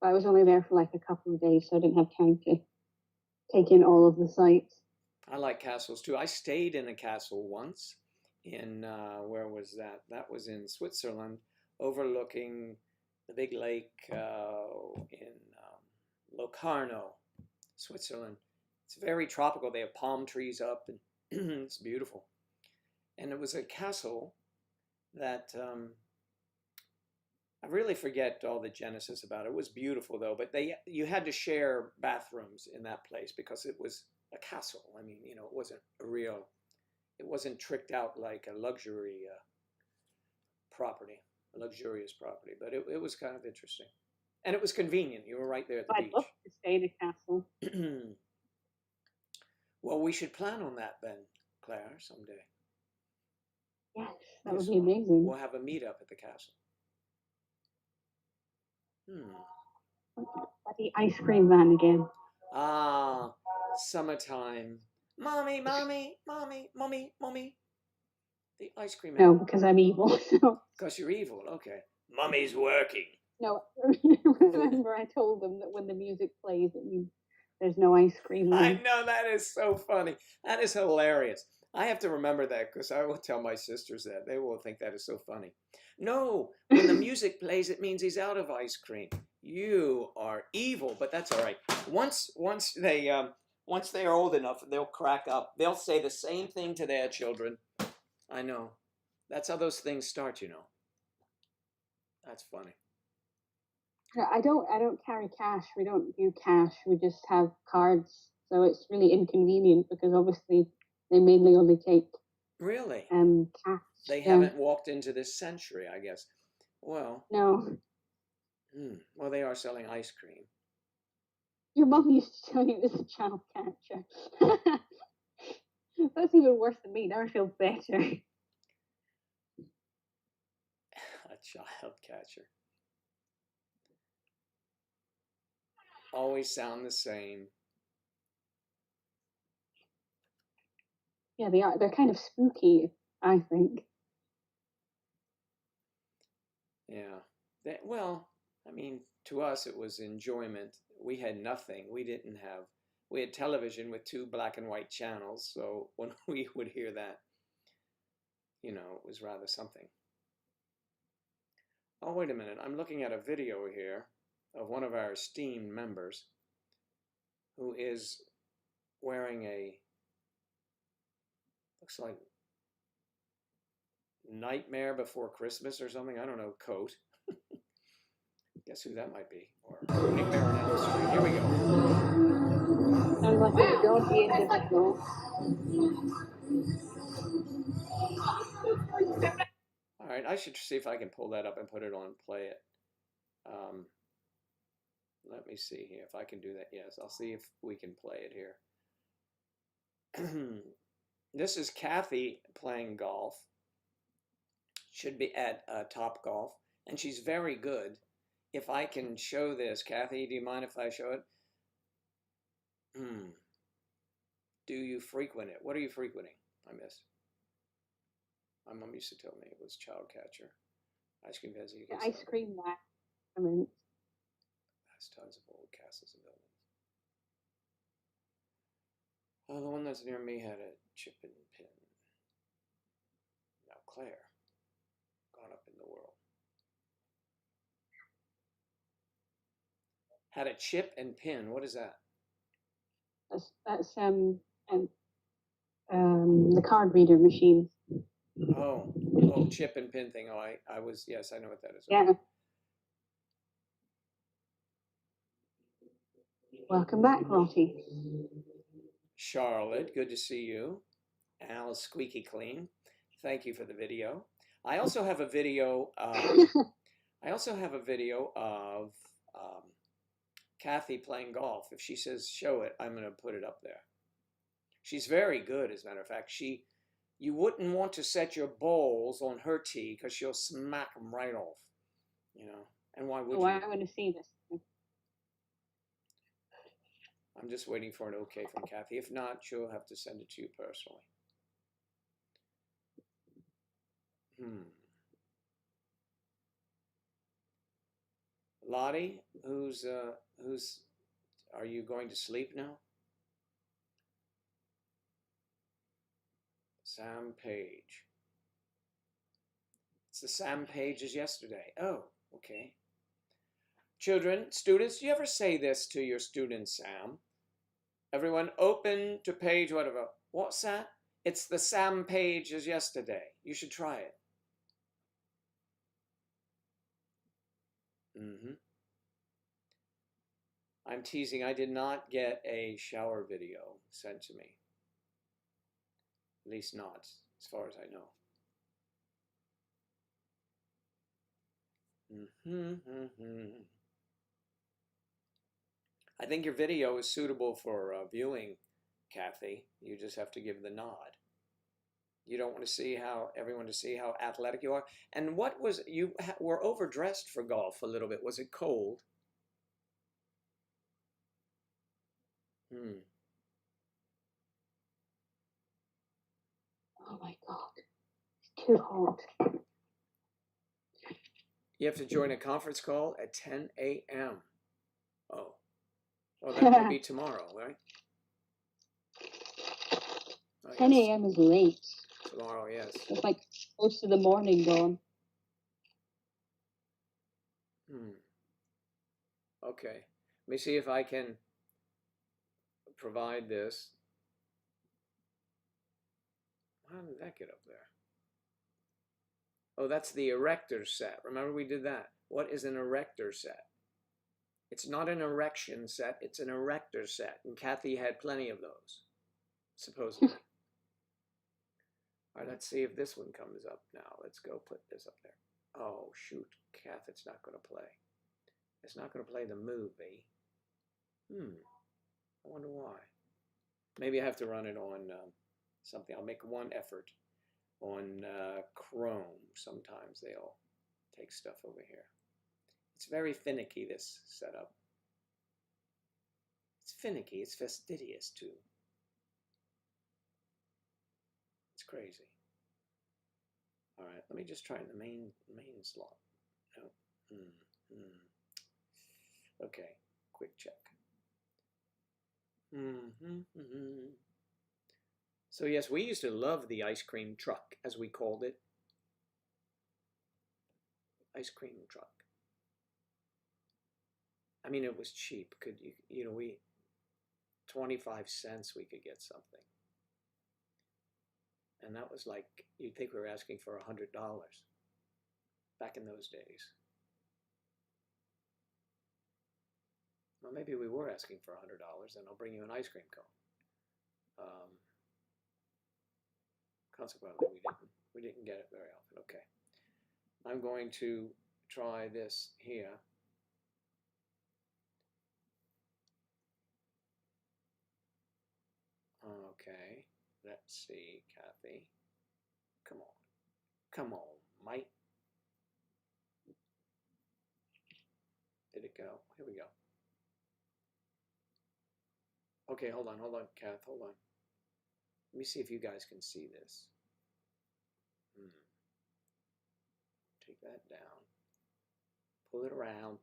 But I was only there for like a couple of days, so I didn't have time to take in all of the sights. I like castles too. I stayed in a castle once in where was that? That was in Switzerland, overlooking the big lake in Locarno, Switzerland. It's very tropical. They have palm trees up, and it's beautiful. And it was a castle that I really forget all the genesis about it. It was beautiful though, but you had to share bathrooms in that place because it was a castle. I mean, it wasn't it wasn't tricked out like a luxury property, a luxurious property, but it was kind of interesting. And it was convenient. You were right there at the beach. I'd love to stay in a castle. Well, we should plan on that then, Claire, someday. Yes, that would be amazing. We'll have a meetup at the castle. The ice cream van again. Ah, summertime. Mommy, mommy, mommy, mommy, mommy. The ice cream van. No, because I'm evil. Because you're evil, okay. Mommy's working. No, remember I told them that when the music plays, it means there's no ice cream. I know, that is so funny. That is hilarious. I have to remember that because I will tell my sisters that. They will think that is so funny. No, when the music plays, it means he's out of ice cream. You are evil, but that's all right. Once they are old enough, they'll crack up. They'll say the same thing to their children. I know. That's how those things start, That's funny. I don't carry cash. We don't do cash. We just have cards. So it's really inconvenient because obviously they mainly only take cash. They haven't walked into this century, I guess. Well. No. Well, they are selling ice cream. Your mum used to tell you it was a child catcher. That's even worse than me. Now I feel better. A child catcher. Always sound the same. Yeah, they are. They're kind of spooky, I think. Yeah. Well, I mean, to us it was enjoyment. We had nothing. We had television with 2 black and white channels, so when we would hear that, it was rather something. Oh, wait a minute. I'm looking at a video here of one of our esteemed members who is wearing looks like Nightmare Before Christmas or something. I don't know, coat. Guess who that might be? Or Nightmare on Elm Street. Here we go. Sounds like a doggy individual. All right, I should see if I can pull that up and put it on play it. Let me see here if I can do that. Yes, I'll see if we can play it here. This is Kathy playing golf. Should be at Top Golf, and she's very good. If I can show this, Kathy, do you mind if I show it? Do you frequent it? What are you frequenting? I missed. My mom used to tell me it was child catcher. Ice cream has Ice cream rack. I mean, has tons of old castles and buildings. Oh, the one that's near me had a chip and pin. Now Claire, gone up in the world. Had a chip and pin. What is that? That's the card reader machine. Oh, chip and pin thing. Oh, yes, I know what that is. Yeah. Welcome back, Lottie. Charlotte, good to see you. Al's squeaky clean. Thank you for the video. I also have a video. Of Kathy playing golf. If she says show it, I'm going to put it up there. She's very good, as a matter of fact. You wouldn't want to set your balls on her tee because she'll smack them right off. And why would you? I want to see this. I'm just waiting for an okay from Kathy. If not, she'll have to send it to you personally. Lottie, are you going to sleep now? Sam Page. It's the Sam Page as yesterday. Oh, okay. Children, students, do you ever say this to your students, Sam? Everyone open to page whatever. What's that? It's the Sam Page as yesterday. You should try it. I'm teasing. I did not get a shower video sent to me. At least not, as far as I know. I think your video is suitable for viewing, Kathy. You just have to give the nod. You don't want to see everyone to see how athletic you are. And what was you were overdressed for golf a little bit? Was it cold? Oh my God, it's too hot. You have to join a conference call at 10 a.m. Oh, that would be tomorrow, right? 10 a.m. is late. Tomorrow, yes. It's like most of the morning gone. Okay. Let me see if I can provide this. How did that get up there? Oh, that's the erector set. Remember we did that. What is an erector set? It's not an erection set, it's an erector set. And Kathy had plenty of those, supposedly. All right, let's see if this one comes up now. Let's go put this up there. Oh, shoot. Kath, it's not going to play. It's not going to play the movie. I wonder why. Maybe I have to run it on something. I'll make one effort on Chrome. Sometimes they'll take stuff over here. It's very finicky, this setup. It's finicky. It's fastidious, too. It's crazy. All right, let me just try the main slot. No. Okay, quick check. So yes, we used to love the ice cream truck, as we called it. Ice cream truck. I mean, it was cheap. Could you know, 25 cents we could get something. And that was like, you'd think we were asking for $100 back in those days. Well, maybe we were asking for $100, and I'll bring you an ice cream cone. Consequently, we didn't get it very often. Okay, I'm going to try this here. Okay, let's see, Kathy. Come on. Come on, Mike. Did it go? Here we go. Okay, hold on, Kath, hold on. Let me see if you guys can see this. Take that down. Pull it around,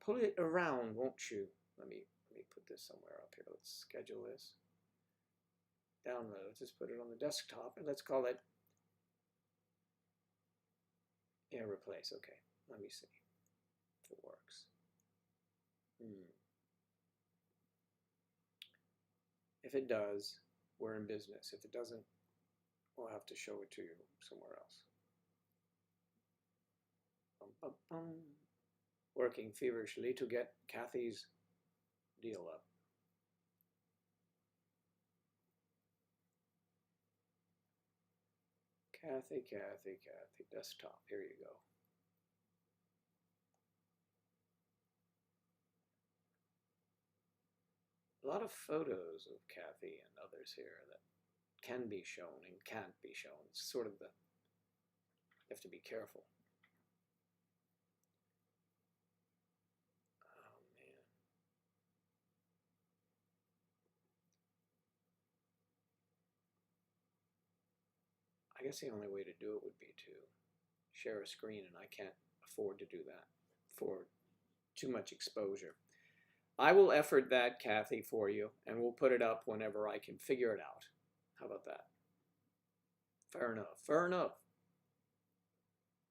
won't you? Let me put this somewhere up here. Let's schedule this. Download. Just put it on the desktop, and let's call it. Yeah, replace. Okay, let me see if it works. If it does, we're in business. If it doesn't, we'll have to show it to you somewhere else. Working feverishly to get Kathy's deal up. Kathy, desktop. Here you go. A lot of photos of Kathy and others here that can be shown and can't be shown. It's sort of you have to be careful. Oh, man. I guess the only way to do it would be to share a screen, and I can't afford to do that for too much exposure. I will effort that, Kathy, for you, and we'll put it up whenever I can figure it out. How about that? Fair enough. Fair enough.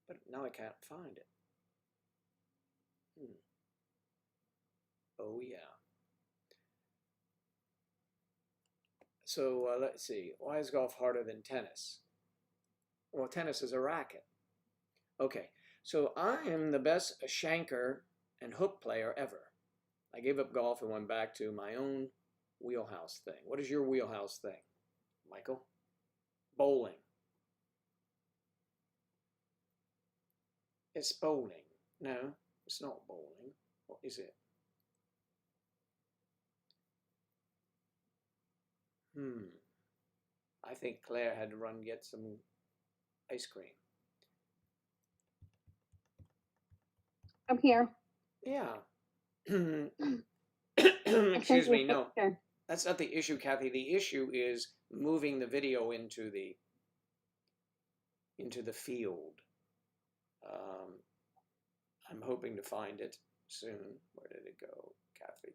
But now I can't find it. Oh, yeah. So let's see. Why is golf harder than tennis? Well, tennis is a racket. Okay, so I am the best shanker and hook player ever. I gave up golf and went back to my own wheelhouse thing. What is your wheelhouse thing, Michael? Bowling. It's bowling. No, it's not bowling. What is it? I think Claire had to run and get some ice cream. I'm here. Yeah. Excuse me, no. That's not the issue, Kathy. The issue is moving the video into the field. I'm hoping to find it soon. Where did it go? Kathy,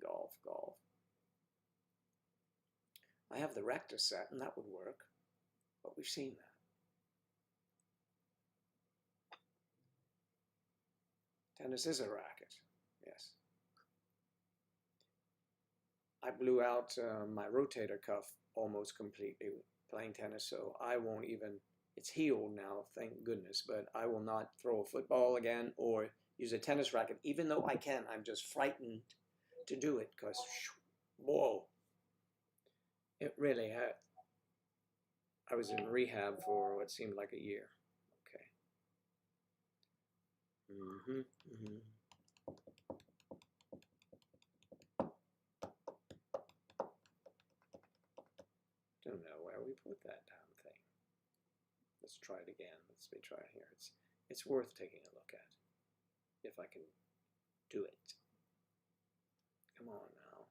golf. I have the rector set, and that would work, but we've seen that. Tennis is a racket, yes. I blew out my rotator cuff almost completely playing tennis, so I won't even, it's healed now, thank goodness, but I will not throw a football again or use a tennis racket, even though I can. I'm just frightened to do it because, whoa, it really hurt. I was in rehab for what seemed like a year. Okay. put that damn thing? Let's try it again. Let's try it here. It's worth taking a look at. If I can do it. Come on now.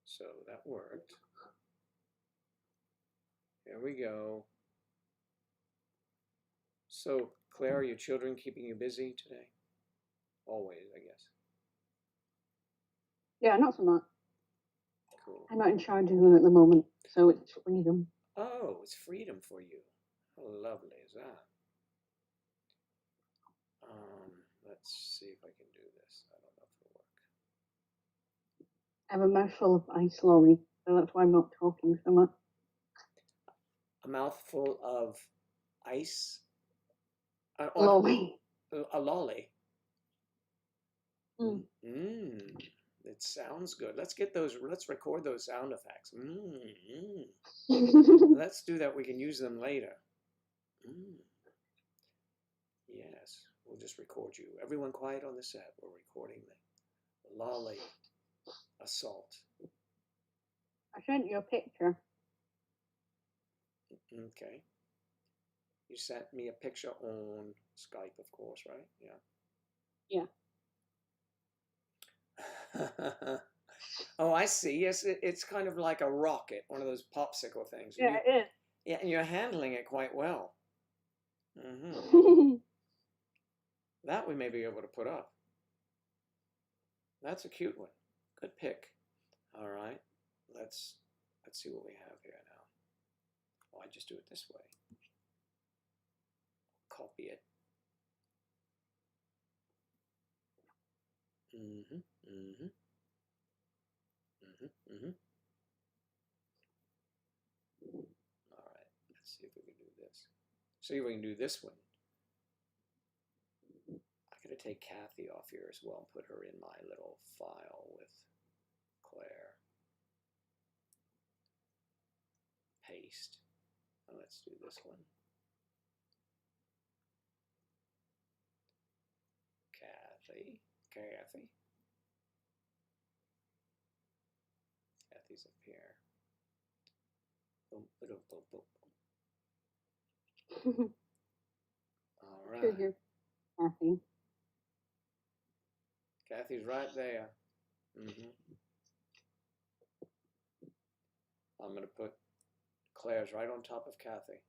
So that worked. Here we go. So, Claire, are your children keeping you busy today? Always, I guess. Yeah, not so much. Cool. I'm not in charge of them at the moment, so it's freedom. Oh, it's freedom for you. How lovely is that? Let's see if I can do this. I don't know if it'll work. I have a mouthful of ice, Laurie, so that's why I'm not talking so much. A mouthful of ice? Lolly. A lolly? Mm. It sounds good. Let's record those sound effects. Let's do that. We can use them later. Yes, we'll just record you. Everyone quiet on the set. We're recording the lolly assault. I sent you a picture. Okay. You sent me a picture on Skype, of course, right? Yeah. Oh, I see. Yes, it's kind of like a rocket, one of those popsicle things. Yeah, it is. Yeah, and you're handling it quite well. That we may be able to put up. That's a cute one. Good pick. All right. Let's see what we have here now. Oh, I just do it this way. Copy it. All right. Let's see if we can do this. See if we can do this one. I'm going to take Kathy off here as well and put her in my little file with Claire. Paste. Now let's do this one. Kathy. Kathy's up here. Boom, boom, boom, boom. All right. Here's Kathy. Kathy's right there. I'm going to put Claire's right on top of Kathy.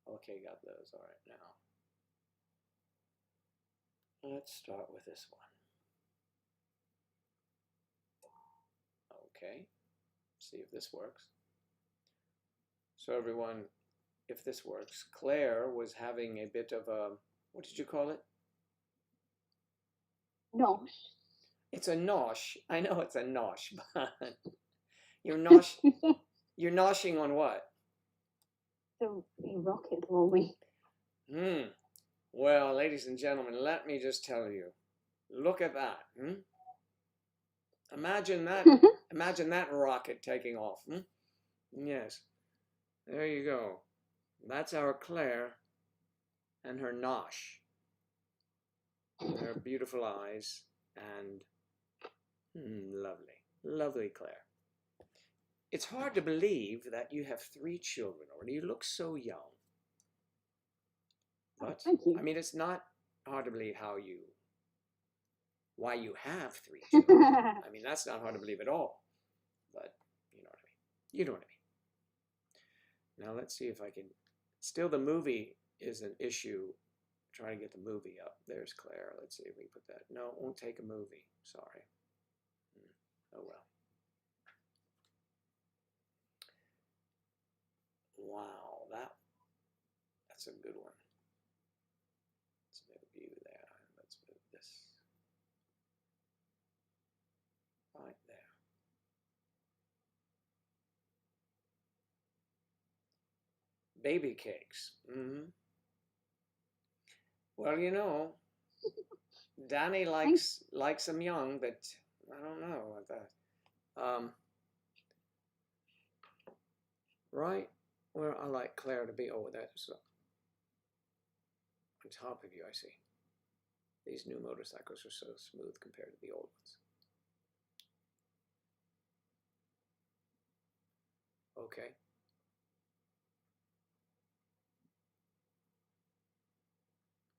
Okay, got those. All right, now. Let's start with this one. Okay, see if this works. So everyone, if this works, Claire was having a bit of a, what did you call it? Nosh. It's a nosh. I know it's a nosh, but you're noshing on what? So a rocket, Lolly. Well, ladies and gentlemen, let me just tell you. Look at that. Imagine that. Imagine that rocket taking off. Yes. There you go. That's our Claire and her nosh. Her beautiful eyes and lovely Claire. It's hard to believe that you have 3 children already. You look so young. But thank you. I mean, it's not hard to believe why you have 3 children. I mean, that's not hard to believe at all. But you know what I mean. You know what I mean. Now let's see if I can. Still, the movie is an issue. Trying to get the movie up. There's Claire. Let's see if we can put that. No, it won't take a movie. Sorry. Oh well. Wow, that's a good one. Let's make a view there. Let's move this right there. Baby cakes. Well, you know, Danny likes them young, but I don't know about that. Right where I like Claire to be. Oh, that's on top of you, I see. These new motorcycles are so smooth compared to the old ones. Okay.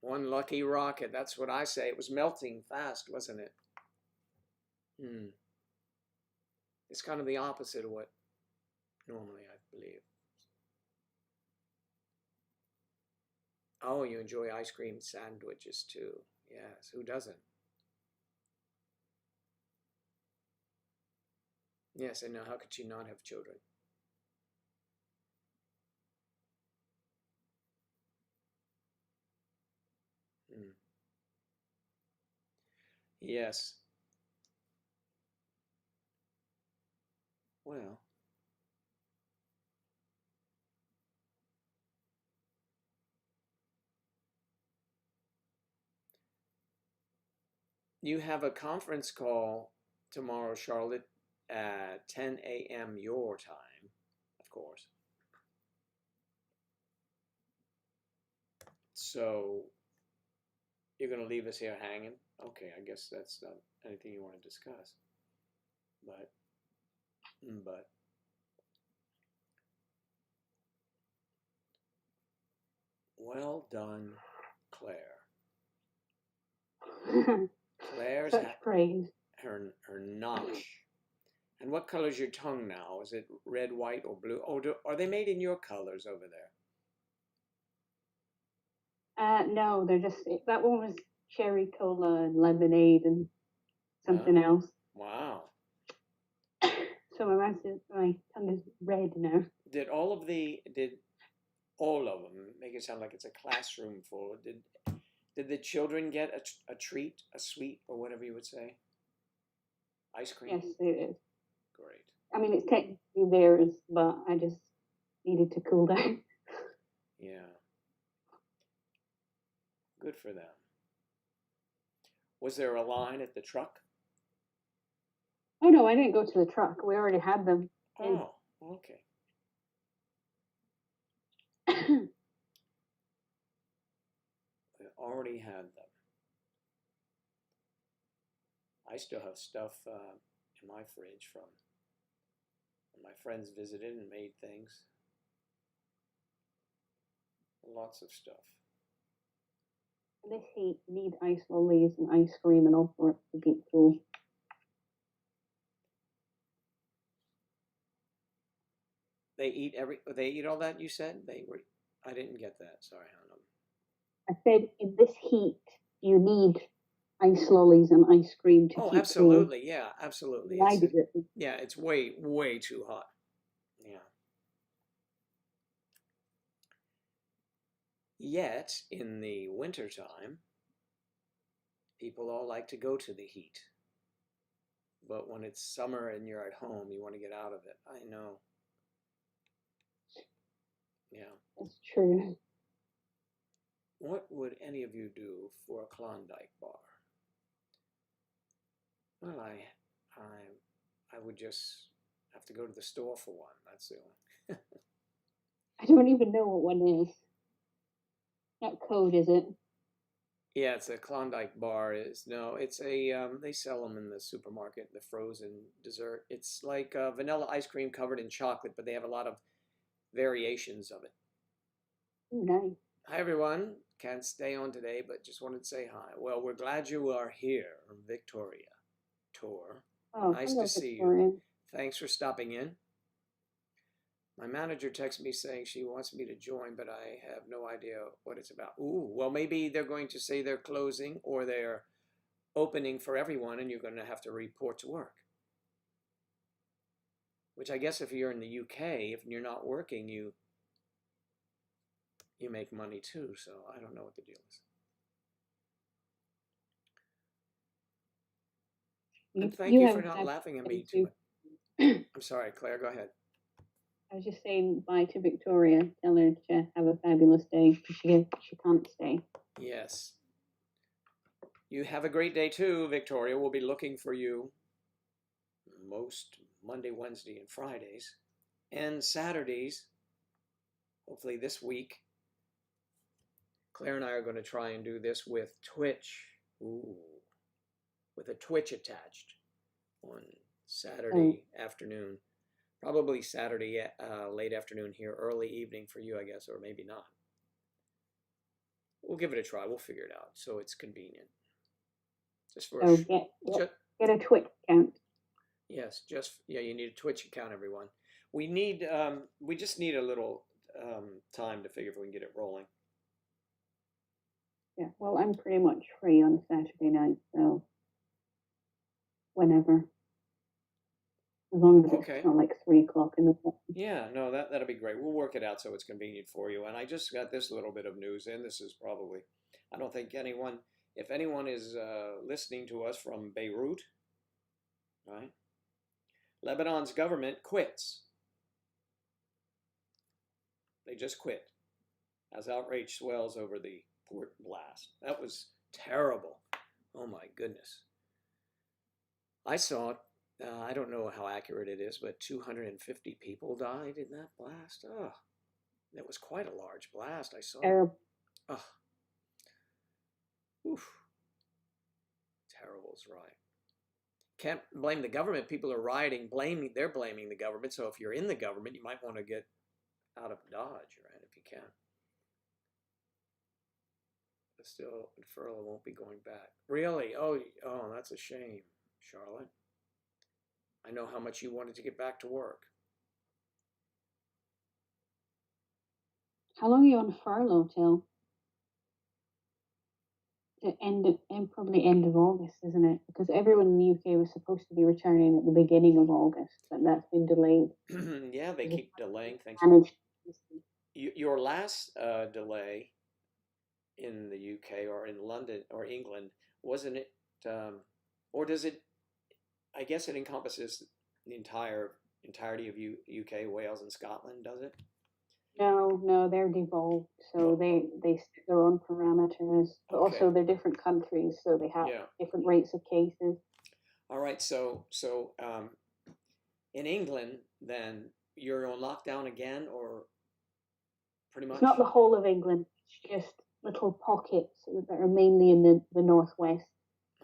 One lucky rocket. That's what I say. It was melting fast, wasn't it? It's kind of the opposite of what normally I believe. Oh, you enjoy ice cream sandwiches too. Yes, who doesn't? Yes, I know. How could she not have children? Yes. Well, you have a conference call tomorrow, Charlotte, at 10 a.m. your time, of course. So you're going to leave us here hanging? Okay, I guess that's not anything you want to discuss. But well done, Claire. Claire's Such praise. her notch. And what color's your tongue now? Is it red, white, or blue? Oh, are they made in your colors over there? No, they're just, that one was cherry cola and lemonade and something else. Wow. So my tongue is red now. Did all of them make it sound like it's a classroom full? Did the children get a treat, a sweet, or whatever you would say? Ice cream? Yes, it is. Great. I mean, it's technically theirs, but I just needed to cool down. Yeah. Good for them. Was there a line at the truck? Oh, no, I didn't go to the truck. We already had them. Oh, okay. We already had them. I still have stuff in my fridge from when my friends visited and made things. Lots of stuff. This heat, you need ice lollies and ice cream and all sorts to get through. They eat all that, you said? I didn't get that. Sorry, Hannah. I said, in this heat, you need ice lollies and ice cream to keep absolutely. cool. Yeah, absolutely. Yeah, it's way too hot. Yeah. Yet, in the wintertime, people all like to go to the heat. But when it's summer and you're at home, you want to get out of it. I know. Yeah. That's true. What would any of you do for a Klondike bar? Well, I would just have to go to the store for one. That's the only. I don't even know what one is. What code is it? Yeah, it's a Klondike bar. It's a they sell them in the supermarket, the frozen dessert. It's like vanilla ice cream covered in chocolate, but they have a lot of variations of it. Nice. Hi everyone. Can't stay on today, but just wanted to say hi. Well, we're glad you are here, Victoria Tor. Oh, nice to see you. Thanks for stopping in. My manager texted me saying she wants me to join, but I have no idea what it's about. Ooh, well, maybe they're going to say they're closing or they're opening for everyone and you're going to have to report to work. Which I guess if you're in the UK, if you're not working, you make money too, so I don't know what the deal is. And thank you for not laughing at me too much. I'm sorry, Claire, go ahead. I was just saying bye to Victoria. Tell her to have a fabulous day because she can't stay. Yes. You have a great day too, Victoria. We'll be looking for you most Monday, Wednesday, and Fridays. And Saturdays, hopefully this week. Claire and I are going to try and do this with Twitch Ooh, with a Twitch attached on Oh, Saturday afternoon. Probably Saturday late afternoon here, early evening for you, I guess, or maybe not. We'll give it a try. We'll figure it out so it's convenient. Just for so get a Twitch account. yes, yeah, you need a Twitch account, everyone. We just need a little time to figure if we can get it rolling. Yeah, well, I'm pretty much free on Saturday night, so whenever, as long as Okay. it's not like 3 o'clock in the morning. Yeah, no, that'll be great. We'll work it out so it's convenient for you. And I just got this little bit of news in. This is probably, I don't think anyone, if anyone is listening to us from Beirut, right? Lebanon's government quits. They just quit as outrage swells over the port blast. That was terrible. Oh my goodness. I saw, I don't know how accurate it is, but 250 people died in that blast. Oh, it was quite a large blast. I saw. Terrible. Oh, oof. Terrible's right. Can't blame the government. People are rioting, they're blaming the government. So if you're in the government, you might want to get out of Dodge, right, if you can. But still, furlough won't be going back. Really? Oh, that's a shame, Charlotte. I know how much you wanted to get back to work. How long are you on furlough till? The probably end of August, isn't it? Because everyone in the UK was supposed to be returning at the beginning of August, but that's been delayed. Yeah, they keep delaying things. Your last delay in the UK or in London or England, wasn't it, or does it, I guess it encompasses the entirety of UK, Wales, and Scotland, does it? No, they're devolved, so they set their own parameters, but Okay. also they're different countries, so they have different rates of cases. All right, so in England, then you're on lockdown again, or pretty much? It's not the whole of England; it's just little pockets that are mainly in the northwest,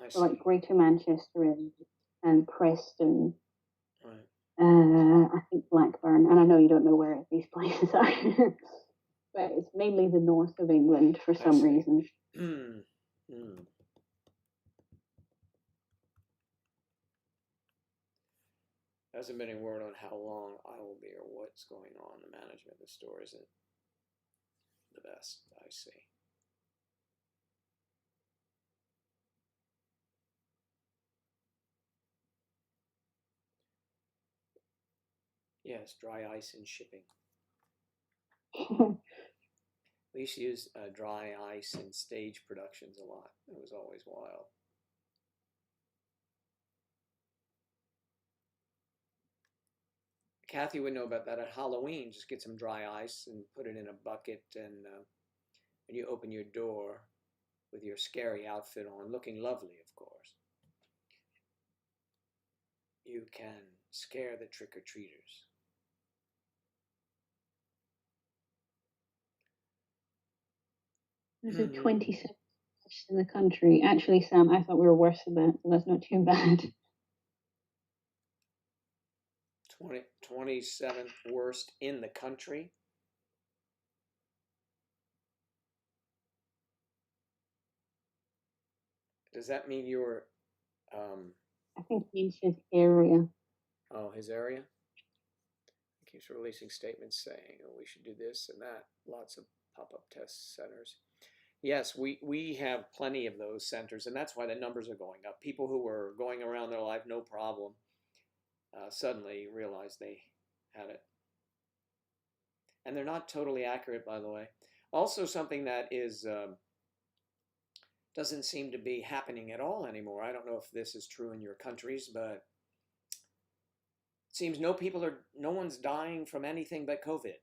so like Greater Manchester and Preston. Right. I think Blackburn, and I know you don't know where these places are, but it's mainly the north of England for some reason. Hasn't been any word on how long I will be or what's going on. The management of the store isn't the best, I see. Yes, dry ice in shipping. We used to use dry ice in stage productions a lot. It was always wild. Kathy would know about that at Halloween. Just get some dry ice and put it in a bucket, and you open your door with your scary outfit on, looking lovely, of course. You can scare the trick-or-treaters. There's 27 in the country. Actually, Sam, I thought we were worse than that, so that's not too bad. 27th worst in the country. Does that mean you're? I think it means his area. Oh, his area. He keeps releasing statements saying, "Oh, we should do this and that." Lots of pop-up test centers. Yes, we have plenty of those centers, and that's why the numbers are going up. People who were going around their life no problem suddenly realized they had it. And they're not totally accurate, by the way. Also, something that is doesn't seem to be happening at all anymore. I don't know if this is true in your countries, but it seems no one's dying from anything but COVID.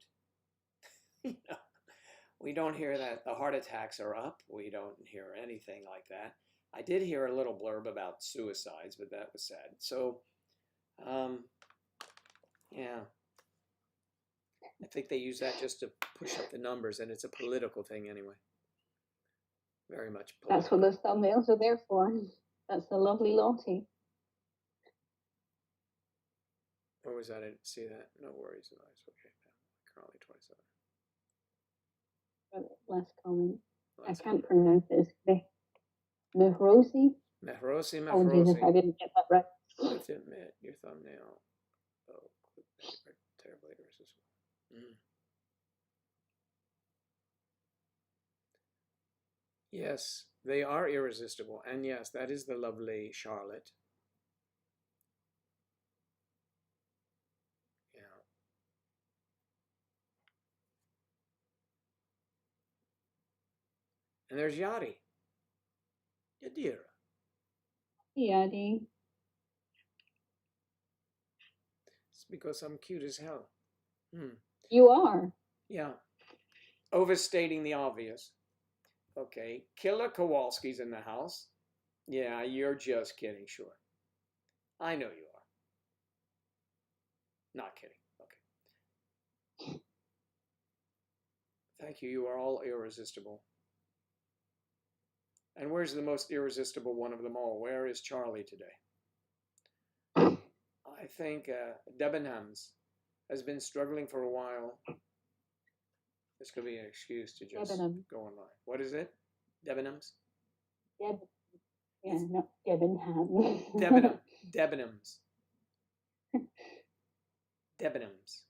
We don't hear that the heart attacks are up. We don't hear anything like that. I did hear a little blurb about suicides, but that was sad. So, yeah. I think they use that just to push up the numbers, and it's a political thing anyway. Very much That's political. what those thumbnails are there for. That's the lovely Lottie. Or was that? I didn't see that. No worries. Nice. Okay. Currently 27. Last comment. I Last can't comment. pronounce it. Mehrosi? Mehrosi, Apologies if I Mehrosi. didn't get that right. I have to admit, your thumbnail. Oh, are terribly irresistible. Yes, they are irresistible. And yes, that is the lovely Charlotte. Yeah. And there's Yadi. Yadira. Yadi. It's because I'm cute as hell. You are. Yeah. Overstating the obvious. Okay. Killer Kowalski's in the house. Yeah, you're just kidding, sure. I know you are. Not kidding. Okay. Thank you. You are all irresistible. And where's the most irresistible one of them all? Where is Charlie today? I think Debenhams has been struggling for a while. This could be an excuse to just Debenham. go online. What is it? Debenhams? Yeah, not Debenham. Debenham. Debenhams. Debenhams.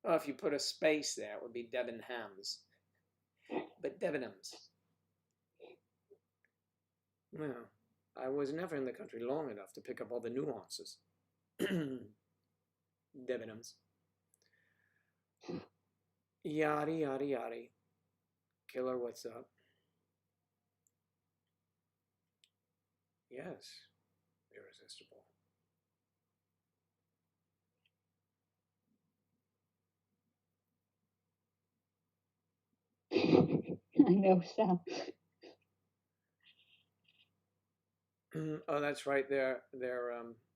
Oh, if you put a space there, it would be Debenhams. But Debenhams. Well, I was never in the country long enough to pick up all the nuances. Debenhams. Yadi, yadi, yadi. Killer, what's up? Yes, irresistible. I know, Sal. Oh, that's right.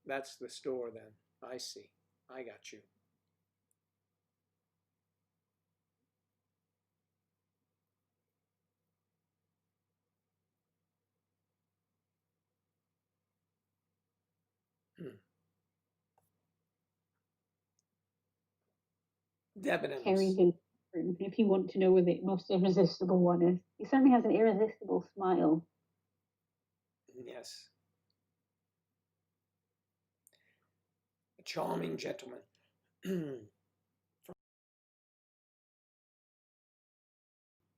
That's the store then. I see. I got you. Debenhams. Carrington, if you want to know where the most irresistible one is. He certainly has an irresistible smile. Yes. A charming gentleman.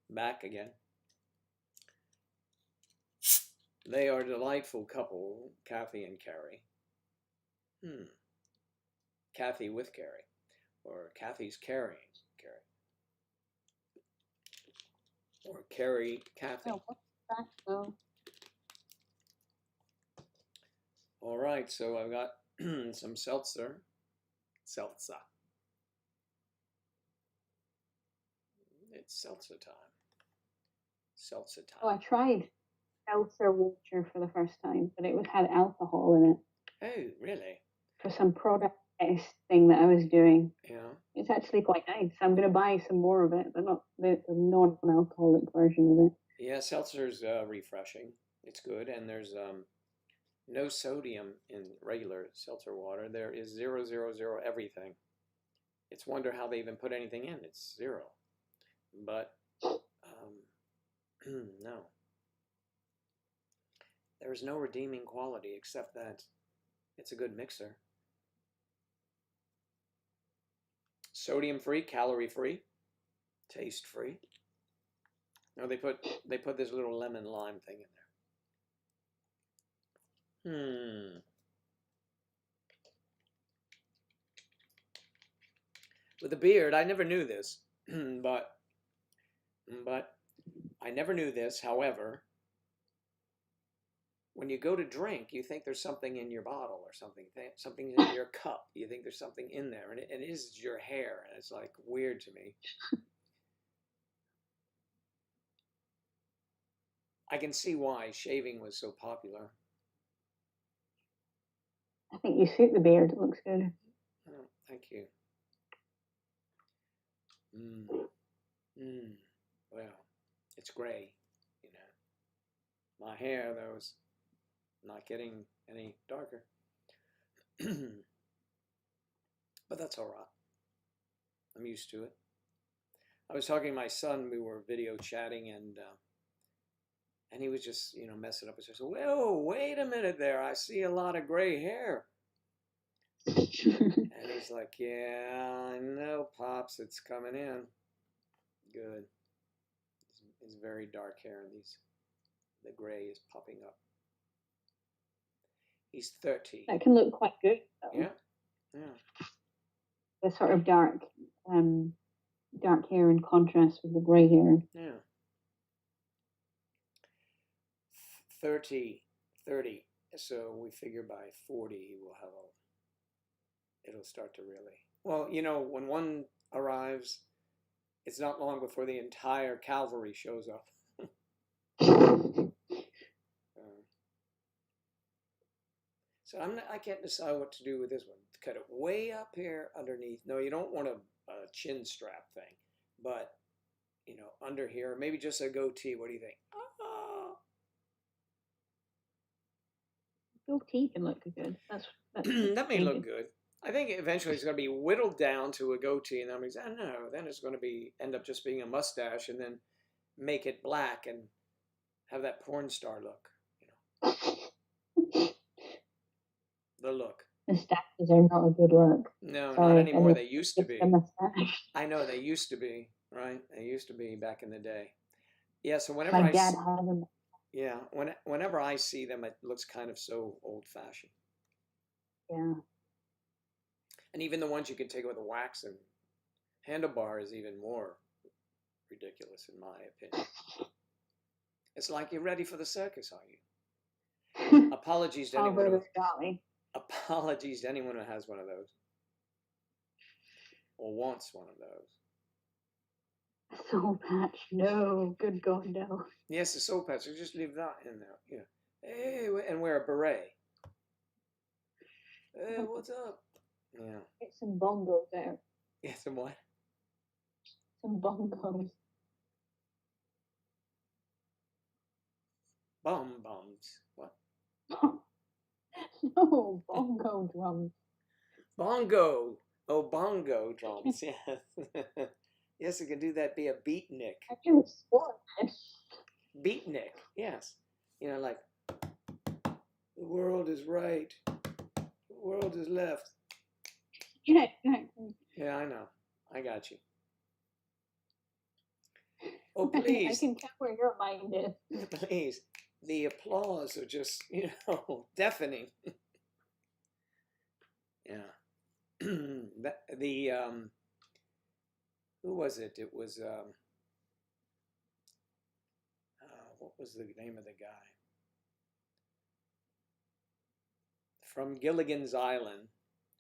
Back again. They are a delightful couple, Kathy and Carrie. Kathy with Carrie. Or Kathy's carrying Carrie. Or Carrie, Kathy. Oh, what's that though? All right, so I've got some seltzer. Seltzer. It's seltzer time. Seltzer time. Oh, I tried seltzer water for the first time, but it had alcohol in it. Oh, really? For some product test thing that I was doing. Yeah. It's actually quite nice. I'm going to buy some more of it, but not the non-alcoholic version of it. Yeah, seltzer's refreshing. It's good, and there's no sodium in regular seltzer water. There is 0, 0, 0 everything. It's wonder how they even put anything in. It's 0. But no. There's no redeeming quality except that it's a good mixer. Sodium free, calorie free, taste free. No, they put this little lemon lime thing in there. With a beard, I never knew this, but I never knew this. However, when you go to drink, you think there's something in your bottle or something in your cup. You think there's something in there, and it is your hair, and it's like weird to me. I can see why shaving was so popular. I think you suit the beard. It looks good. Oh, thank you. Well, it's gray, you know. My hair, though, is not getting any darker. But that's all right. I'm used to it. I was talking to my son. We were video chatting, and he was just, messing up. He says, "Whoa, wait a minute there. I see a lot of gray hair." And he's like, "Yeah, I know, Pops. It's coming in. Good. It's very dark hair, and the gray is popping up." He's 30. That can look quite good, though. Yeah, yeah. The sort of dark hair in contrast with the grey hair. Yeah. 30. So we figure by 40 he will have it'll start to really. Well, when one arrives, it's not long before the entire cavalry shows up. So I can't decide what to do with this one. Cut it way up here underneath. No, you don't want a chin strap thing, but under here, maybe just a goatee. What do you think? Goatee can look good. That's that may look good. I think eventually it's going to be whittled down to a goatee, and then it's going to end up just being a mustache, and then make it black and have that porn star look. The look. Mustaches are not a good look. No, Sorry, not anymore. They used to be. I know they used to be, right? They used to be back in the day. Yeah. So whenever my dad has them. Yeah, whenever I see them, it looks kind of so old-fashioned. Yeah. And even the ones you can take with a wax and handlebar is even more ridiculous, in my opinion. It's like, you're ready for the circus, are you? Apologies to anyone. Apologies to anyone who has one of those or wants one of those. Soul patch, no, good God, no. Yes, the soul patch. So just leave that in there. Yeah. Hey, and wear a beret. Hey, what's up? Yeah. Get some bongos there. Yeah, some what? Some bongos. Bums. What? No, bongo drums. Bongo. Oh, bongo drums. Yes. Yes, it can do that. Be a beatnik. I do Spanish. Beatnik. Yes. Like, the world is right. The world is left. Yeah. Yeah, I know. I got you. Oh, please. I can tell where your mind is. Please. The applause are just, deafening. Yeah. Who was it? It was, what was the name of the guy? From Gilligan's Island,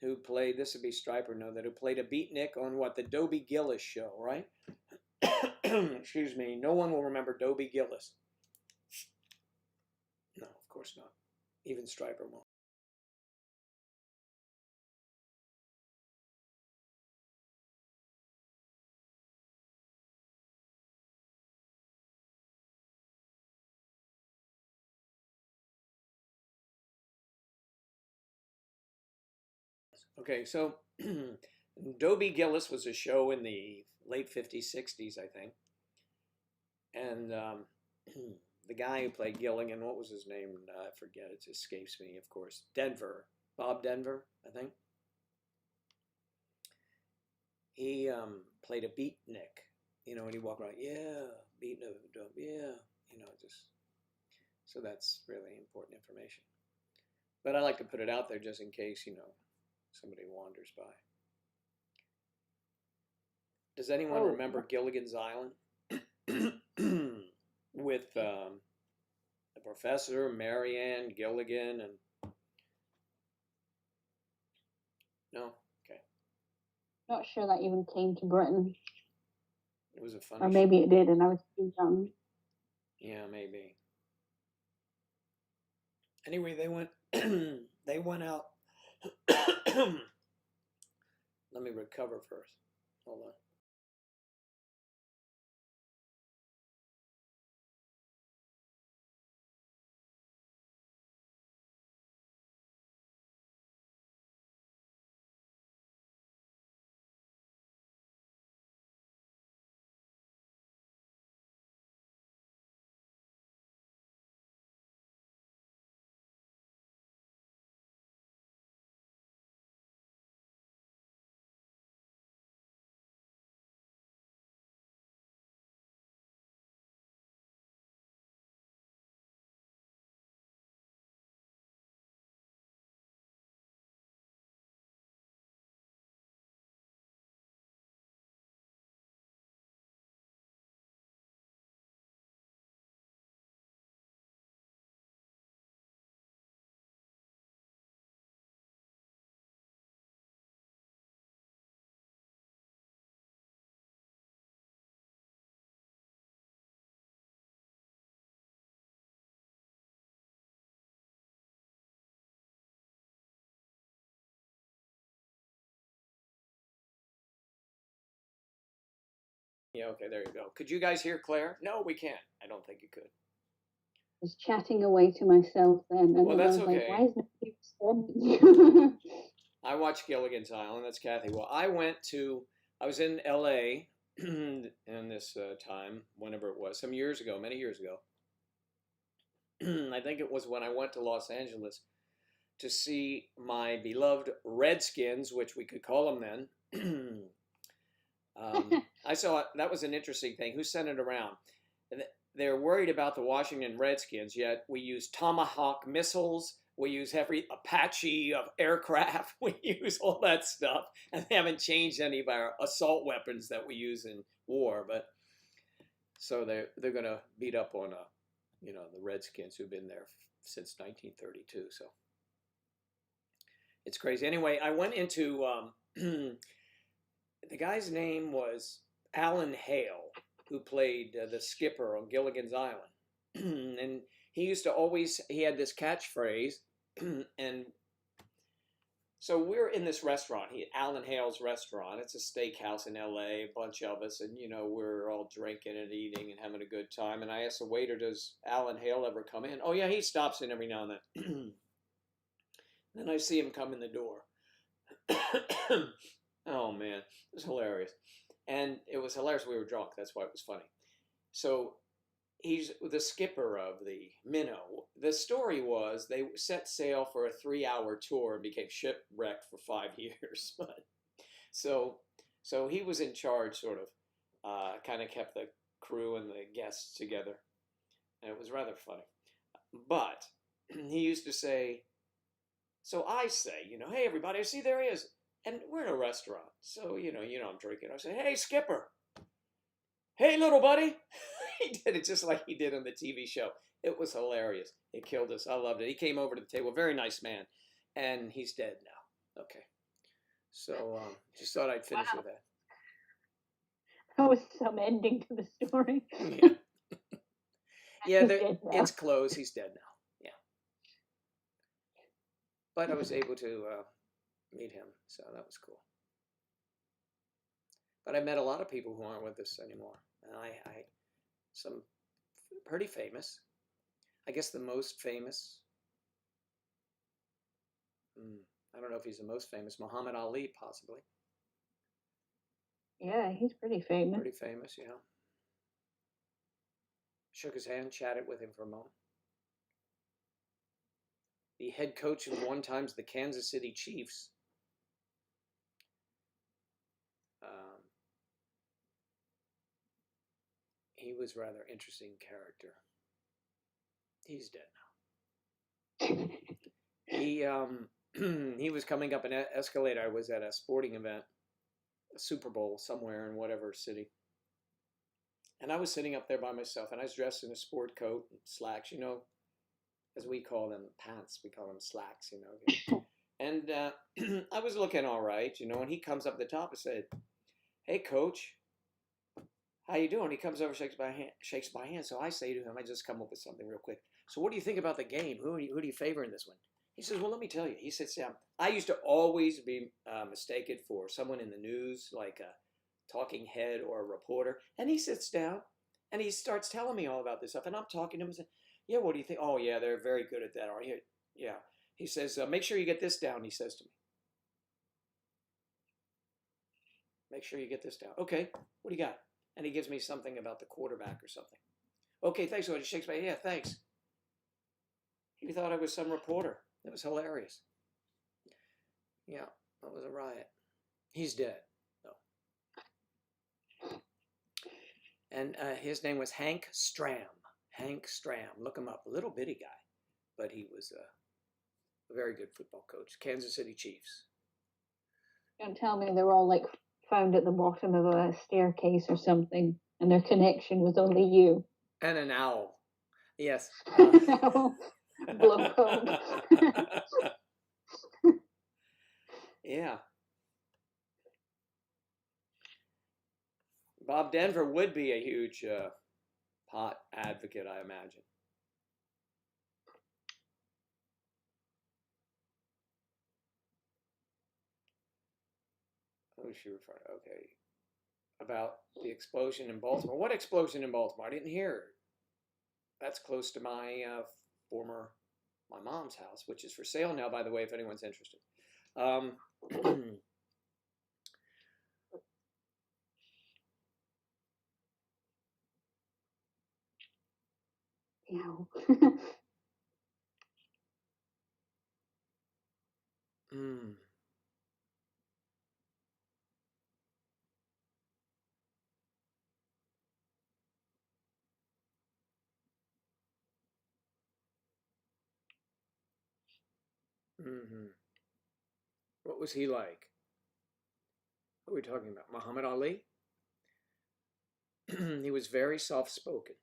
who played, this would be Striper, who played a beatnik on what, the Dobie Gillis show, right? Excuse me, no one will remember Dobie Gillis. No, of course not. Even Striper won't. Okay, so Dobie Gillis was a show in the late 50s, 60s, I think. And the guy who played Gilligan, what was his name? I forget, it escapes me, of course. Bob Denver, I think. He played a beatnik, and he walked around, yeah, beating a drum, yeah, so that's really important information. But I like to put it out there just in case, somebody wanders by. Does anyone remember Gilligan's Island? With the professor, Marianne Gilligan, and... No? Okay. Not sure that even came to Britain. It was a funny Or maybe it did and I was too young. Yeah, maybe. Anyway, they went out. Let me recover first. Hold on. Yeah, okay, there you go. Could you guys hear Claire? No, we can't. I don't think you could. I was chatting away to myself then, and Well, then I that's was like, okay. why isn't it responding? I watched Gilligan's Island. That's Kathy. Well, I was in LA in this time, whenever it was, some years ago, many years ago. I think it was when I went to Los Angeles to see my beloved Redskins, which we could call them then. I saw that was an interesting thing. Who sent it around? They're worried about the Washington Redskins, yet we use Tomahawk missiles. We use every Apache of aircraft. We use all that stuff, and they haven't changed any of our assault weapons that we use in war. But so they're going to beat up on the Redskins who've been there since 1932. So it's crazy. Anyway, I went into the guy's name was Alan Hale, who played the skipper on Gilligan's Island. And he used to he had this catchphrase. And so we're in this restaurant, Alan Hale's restaurant. It's a steakhouse in LA, a bunch of us. And, we're all drinking and eating and having a good time. And I asked the waiter, does Alan Hale ever come in? Oh, yeah, he stops in every now and then. Then I see him come in the door. Oh, man, it was hilarious. And it was hilarious. We were drunk. That's why it was funny. So he's the skipper of the Minnow. The story was they set sail for a 3-hour tour and became shipwrecked for 5 years. So he was in charge, sort of, kind of kept the crew and the guests together. And it was rather funny. But he used to say, so I say, hey, everybody, see, there he is. And we're in a restaurant. So, I'm drinking. I say, hey, skipper. Hey, little buddy. He did it just like he did on the TV show. It was hilarious. It killed us. I loved it. He came over to the table. Very nice man. And he's dead now. Okay. So just thought I'd finish with that. That was some ending to the story. Yeah. Yeah, it's closed. He's dead now. Yeah. But I was able to meet him. So that was cool. But I met a lot of people who aren't with us anymore. And I some pretty famous. I guess the most famous. I don't know if he's the most famous. Muhammad Ali, possibly. Yeah, he's pretty famous. Pretty famous, yeah. Shook his hand, chatted with him for a moment. The head coach of one times the Kansas City Chiefs. He was a rather interesting character. He's dead now. He was coming up an escalator. I was at a sporting event, a Super Bowl somewhere in whatever city. And I was sitting up there by myself, and I was dressed in a sport coat and slacks, as we call them, pants. We call them slacks, And I was looking all right, and he comes up the top and said, hey, coach. How you doing? He comes over, shakes my hand. So I say to him, I just come up with something real quick. So what do you think about the game? Who do you favor in this one? He says, well, let me tell you. He sits down. I used to always be mistaken for someone in the news, like a talking head or a reporter. And he sits down and he starts telling me all about this stuff. And I'm talking to him and saying, yeah, what do you think? Oh, yeah, they're very good at that, aren't you? Yeah. He says, make sure you get this down, he says to me. Make sure you get this down. Okay, what do you got? And he gives me something about the quarterback or something. Okay, thanks. So he shakes my hand. Yeah, thanks. He thought I was some reporter. It was hilarious. Yeah, that was a riot. He's dead, though. And his name was Hank Stram. Hank Stram. Look him up. A little bitty guy. But he was a very good football coach. Kansas City Chiefs. Don't tell me they were all like found at the bottom of a staircase or something, and their connection was only you. And an owl. Yes. Blow cold. Yeah. Bob Denver would be a huge pot advocate, I imagine. Oh, she referred. Okay. about the explosion in Baltimore. What explosion in Baltimore? I didn't hear. That's close to my my mom's house, which is for sale now, by the way, if anyone's interested. Um, Yeah. mm, hmm. What was he like? What are we talking about? Muhammad Ali? He was very soft spoken.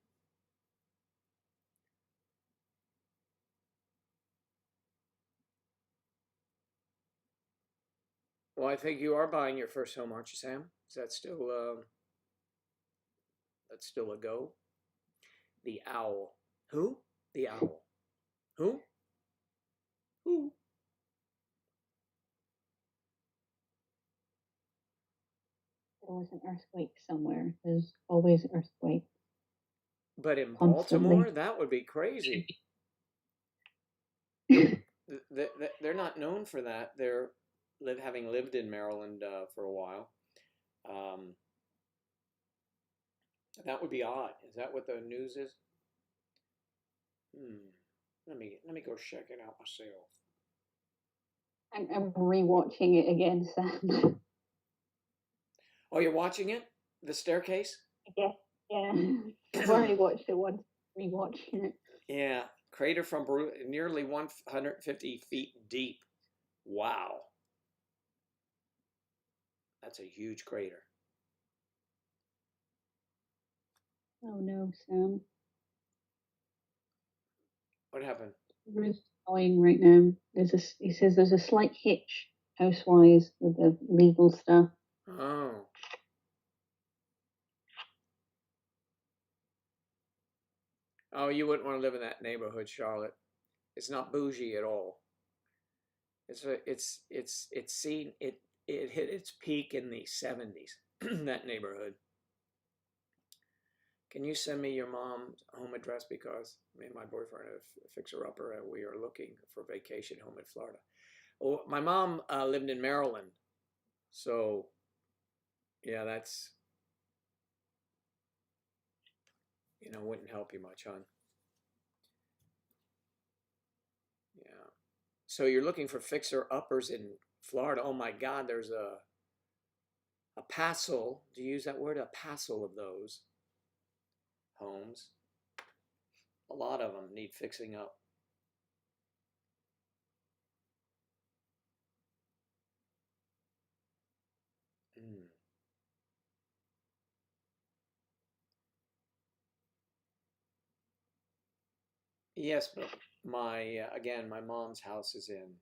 Well, I think you are buying your first home, aren't you, Sam? Is that still that's still a go? The owl. Who? The owl. Who? Who? There was an earthquake somewhere. There's always earthquakes, But in constantly. Baltimore, that would be crazy. They're not known for that. They're having lived in Maryland for a while. Um, that would be odd. Is that what the news is? Hmm. Let me go check it out myself. I'm rewatching it again, Sam. Oh, you're watching it? The staircase? Yeah, yeah. I've already watched it once. Rewatching it. Yeah. Crater from nearly 150 feet deep. Wow. That's a huge crater. Oh no, Sam. What happened? Ruth's annoying right now. He says there's a slight hitch housewise with the legal stuff. Oh. Oh, you wouldn't want to live in that neighborhood, Charlotte. It's not bougie at all. It's seen it hit its peak in the 70s. That neighborhood. Can you send me your mom's home address because me and my boyfriend, a fixer upper, and we are looking for vacation home in Florida. Oh, my mom lived in Maryland, so yeah, that's wouldn't help you much, hon. Yeah. So you're looking for fixer uppers in Florida. Oh my God, there's a passel. Do you use that word? A passel of those homes. A lot of them need fixing up. Mm. Yes, but my again, my mom's house is in.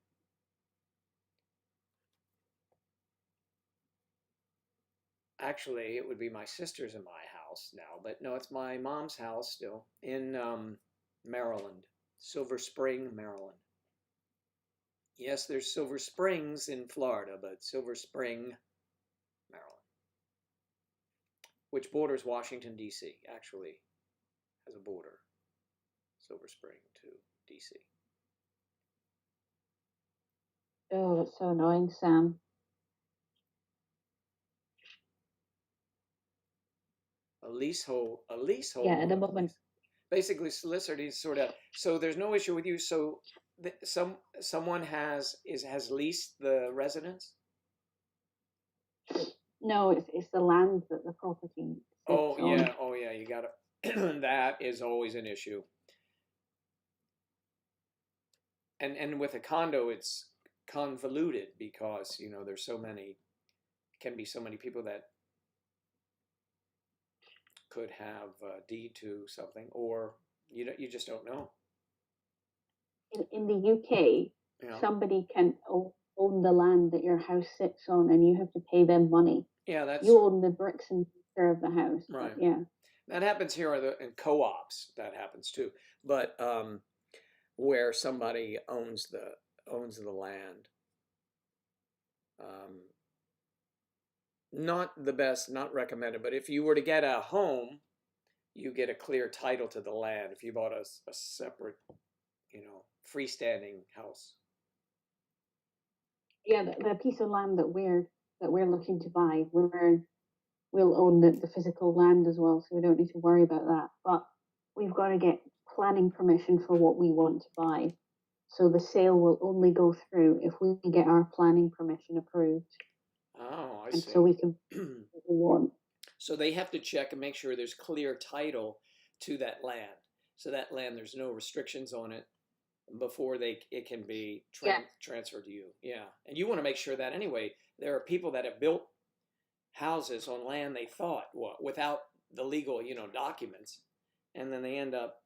Actually, it would be my sister's in my house now, but no, it's my mom's house still in Maryland, Silver Spring, Maryland. Yes, there's Silver Springs in Florida, but Silver Spring, Maryland, which borders Washington, D.C., actually has a border, Silver Spring to D.C. Oh, that's so annoying, Sam. A leasehold Yeah, at on the a place. moment. Basically, soliciting sort of. So there's no issue with you. So someone has leased the residence. No, it's the land that the property sits on. Oh yeah, you got to. That is always an issue. And with a condo, it's convoluted because there's so many, can be so many people that could have a deed to something, or you just don't know. In the UK, You know. somebody can own the land that your house sits on, and you have to pay them money. Yeah, that's You own the bricks and mortar of the house, but right. yeah. That happens here in co-ops. That happens too. But where somebody owns the land. Um, Not the best, not recommended. But if you were to get a home, you get a clear title to the land. If you bought a separate, freestanding house. Yeah, the piece of land that we're looking to buy, we'll own the physical land as well, so we don't need to worry about that. But we've got to get planning permission for what we want to buy. So the sale will only go through if we get our planning permission approved. Oh, I And see. so we can what we want. So they have to check and make sure there's clear title to that land. So that land, there's no restrictions on it before it can be transferred to you. Yeah, and you want to make sure that anyway. There are people that have built houses on land they thought without the legal documents, and then they end up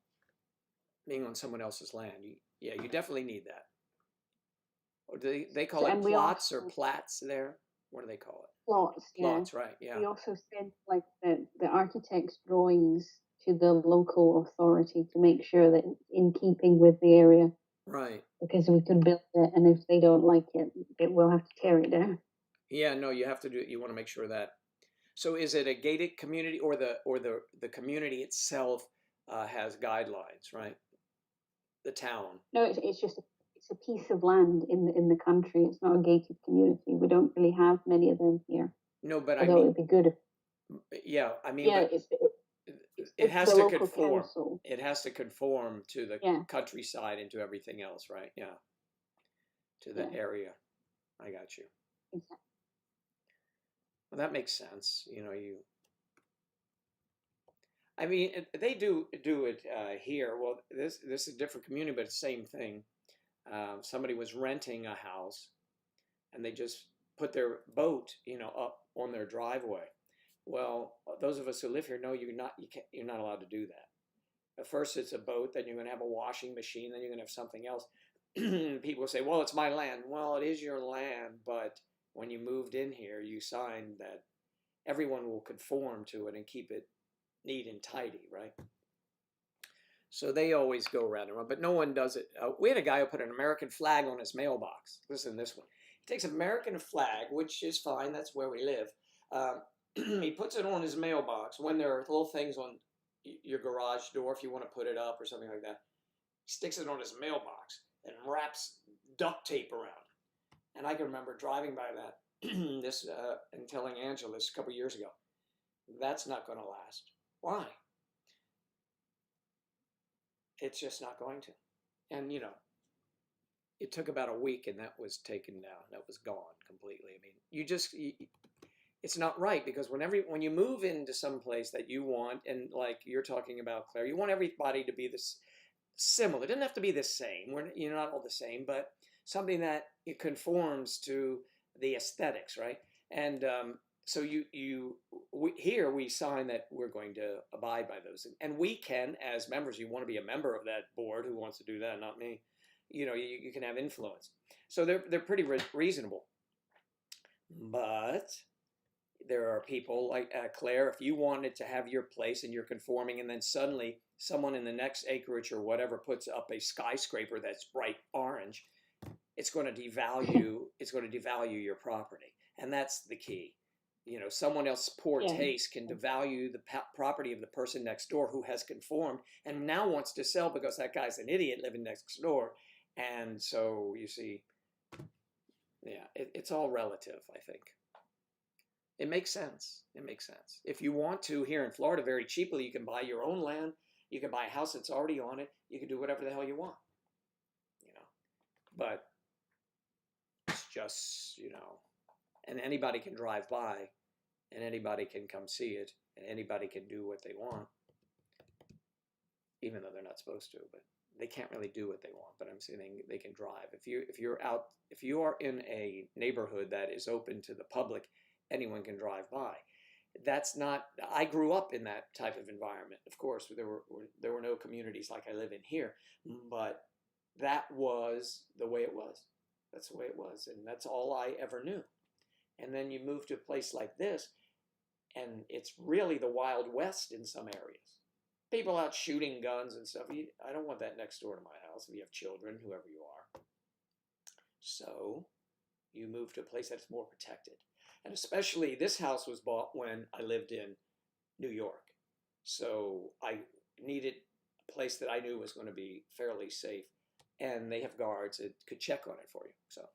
being on someone else's land. You definitely need that. Or do they call it plots or plats there? What do they call it? Plots. Plots, right? Yeah. We also send like the architect's drawings to the local authority to make sure that it's in keeping with the area. Right. Because we could build it, and if they don't like it, we'll have to tear it down. Yeah, no, you have to do. You want to make sure that. So, is it a gated community, or the community itself has guidelines, right? The town. No, it's just it's a piece of land in the country. It's not a gated community. We don't really have many of them here. No, but although it'd be good. Yeah, I mean, yeah, it has to conform. Council. It has to conform to the countryside and to everything else, right? Yeah, to the area. I got you. Exactly. Well, that makes sense. I mean, they do it here. Well, this is a different community, but it's the same thing. Somebody was renting a house, and they just put their boat, up on their driveway. Well, those of us who live here know you're not allowed to do that. At first, it's a boat, then you're going to have a washing machine, then you're going to have something else. People say, "Well, it's my land." Well, it is your land, but when you moved in here, you signed that everyone will conform to it and keep it neat and tidy, right? So they always go around it, but no one does it. We had a guy who put an American flag on his mailbox. Listen to this one. He takes an American flag, which is fine. That's where we live. He puts it on his mailbox when there are little things on your garage door, if you want to put it up or something like that. He sticks it on his mailbox and wraps duct tape around it. And I can remember driving by that and telling Angela this a couple years ago. That's not going to last. Why? It's just not going to. And, it took about a week and that was taken down. That was gone completely. I mean, it's not right because when you move into some place that you want, and like you're talking about, Claire, you want everybody to be this similar. It doesn't have to be the same. You're not all the same, but something that it conforms to the aesthetics, right? And so here we sign that we're going to abide by those, and we can, as members, you want to be a member of that board. Who wants to do that? Not me. You can have influence. So they're pretty reasonable, but there are people like Claire. If you wanted to have your place and you're conforming, and then suddenly someone in the next acreage or whatever puts up a skyscraper that's bright orange, it's going to devalue. It's going to devalue your property, and that's the key. Someone else's poor taste can devalue the property of the person next door who has conformed and now wants to sell because that guy's an idiot living next door. And so you see, it's all relative, I think. It makes sense. It makes sense. If you want to, here in Florida, very cheaply, you can buy your own land. You can buy a house that's already on it. You can do whatever the hell you want. But it's just, and anybody can drive by, and anybody can come see it, and anybody can do what they want, even though they're not supposed to. But they can't really do what they want. But I'm saying they can drive. If you are in a neighborhood that is open to the public, anyone can drive by. That's not. I grew up in that type of environment. Of course, there were no communities like I live in here, but that was the way it was. That's the way it was, and that's all I ever knew. And then you move to a place like this, and it's really the Wild West in some areas. People out shooting guns and stuff. I don't want that next door to my house if you have children, whoever you are. So you move to a place that's more protected. And especially this house was bought when I lived in New York. So I needed a place that I knew was going to be fairly safe. And they have guards that could check on it for you. So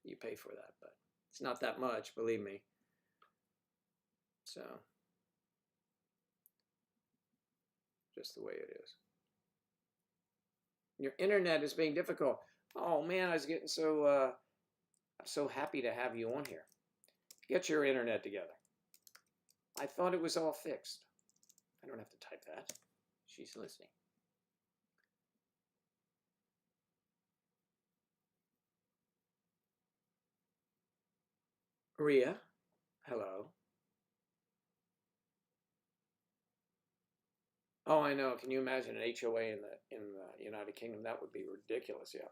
you pay for that, but it's not that much, believe me. So just the way it is. Your internet is being difficult. Oh man, I was getting I'm so happy to have you on here. Get your internet together. I thought it was all fixed. I don't have to type that. She's listening. Maria, hello. Oh, I know. Can you imagine an HOA in the United Kingdom? That would be ridiculous. Yeah.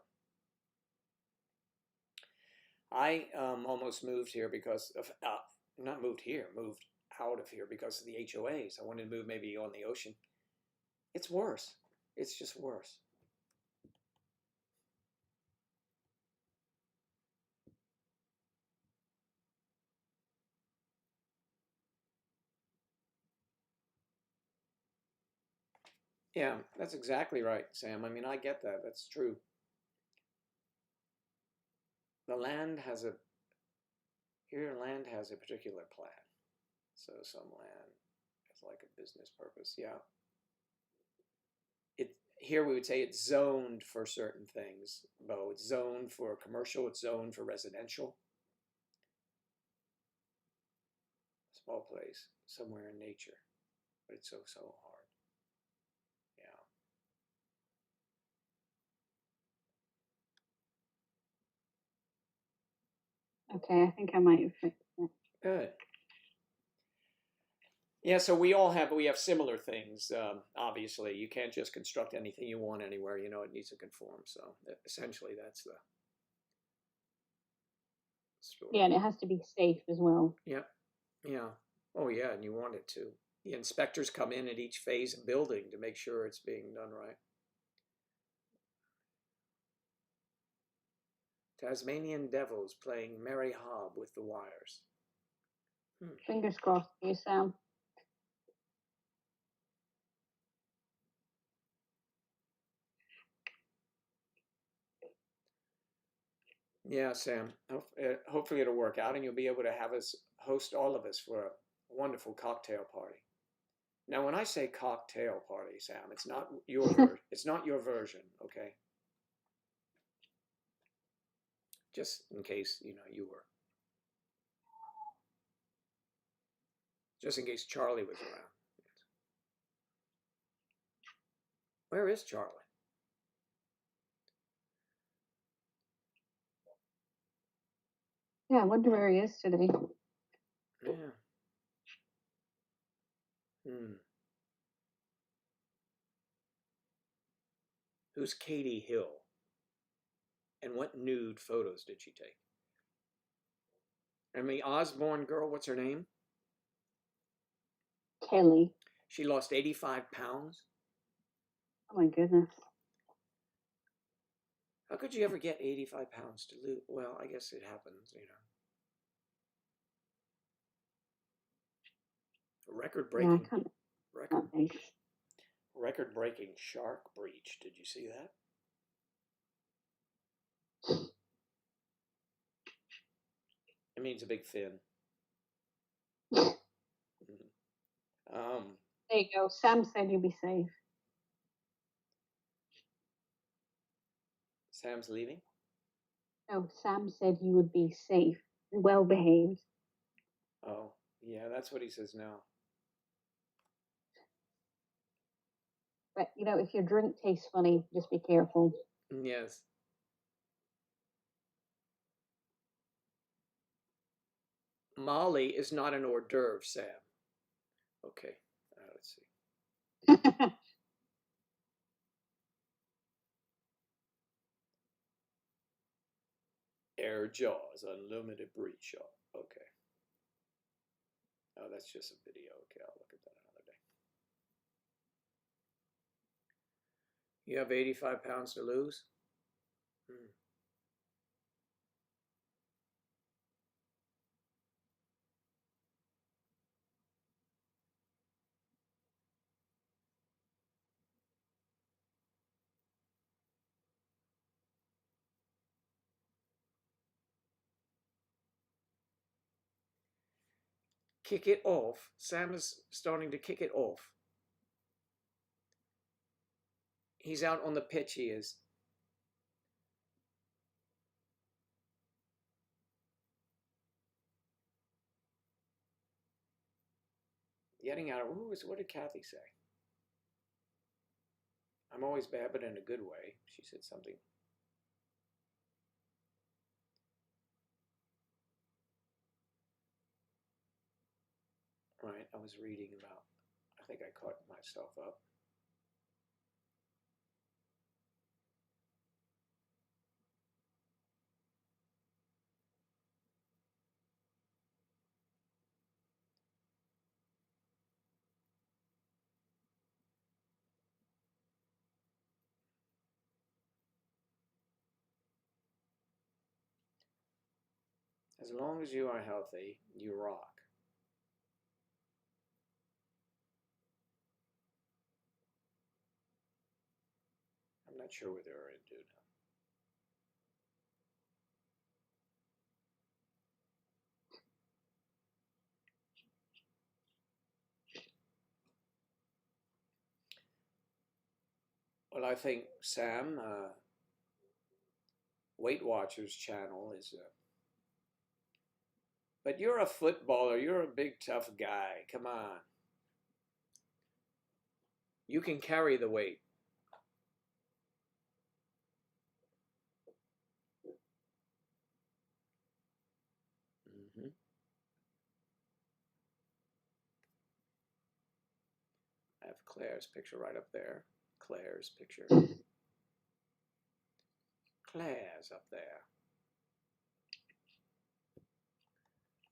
I almost moved here because of not moved here, moved out of here because of the HOAs. I wanted to move maybe on the ocean. It's worse. It's just worse. Yeah, that's exactly right, Sam. I mean, I get that. That's true. The land has a land has a particular plan. So some land has like a business purpose. Yeah. Here we would say it's zoned for certain things. Bo, it's zoned for commercial, it's zoned for residential. Small place, somewhere in nature. But it's so hard. Yeah. Okay, I think I might have fixed it. Good. Yeah, so we have similar things. Obviously, you can't just construct anything you want anywhere. You know, it needs to conform. So essentially, that's the story. Yeah, and it has to be safe as well. Yeah, yeah. Oh, yeah, and you want it to. The inspectors come in at each phase of building to make sure it's being done right. Tasmanian devils playing Mary Hob with the wires. Fingers crossed for you, Sam. Yeah, Sam. Hopefully it'll work out and you'll be able to have us host all of us for a wonderful cocktail party. Now, when I say cocktail party, Sam, it's not your it's not your version, okay? Just in case, you were. Just in case Charlie was around. Where is Charlie? Yeah, I wonder where he is today. Yeah. Who's Katie Hill? And what nude photos did she take? And the Osborne girl, what's her name? Kelly. She lost 85 pounds. Oh my goodness. How could you ever get 85 pounds to lose? Well, I guess it happens, Record-breaking. Yeah, Record-breaking shark breach. Did you see that? It means a big fin. There you go. Sam said you'd be safe. Sam's leaving? No, Sam said you would be safe, well behaved. Oh, yeah, that's what he says now. But, if your drink tastes funny, just be careful. Yes. Molly is not an hors d'oeuvre, Sam. Okay, let's see. Air Jaws, unlimited breach shot. Okay. Oh, that's just a video. Okay, I'll look at that another day. You have 85 pounds to lose? kick it off. Sam is starting to kick it off. He's out on the pitch, he is. Getting out of, what did Kathy say? I'm always bad, but in a good way. She said something. Right, I was reading about, I think I caught myself up. As long as you are healthy, you rock. I'm not sure what they're into now. Well, I think Sam, Weight Watchers channel is but you're a footballer. You're a big, tough guy. Come on. You can carry the weight. Mm-hmm. I have Claire's picture right up there. Claire's picture. Claire's up there.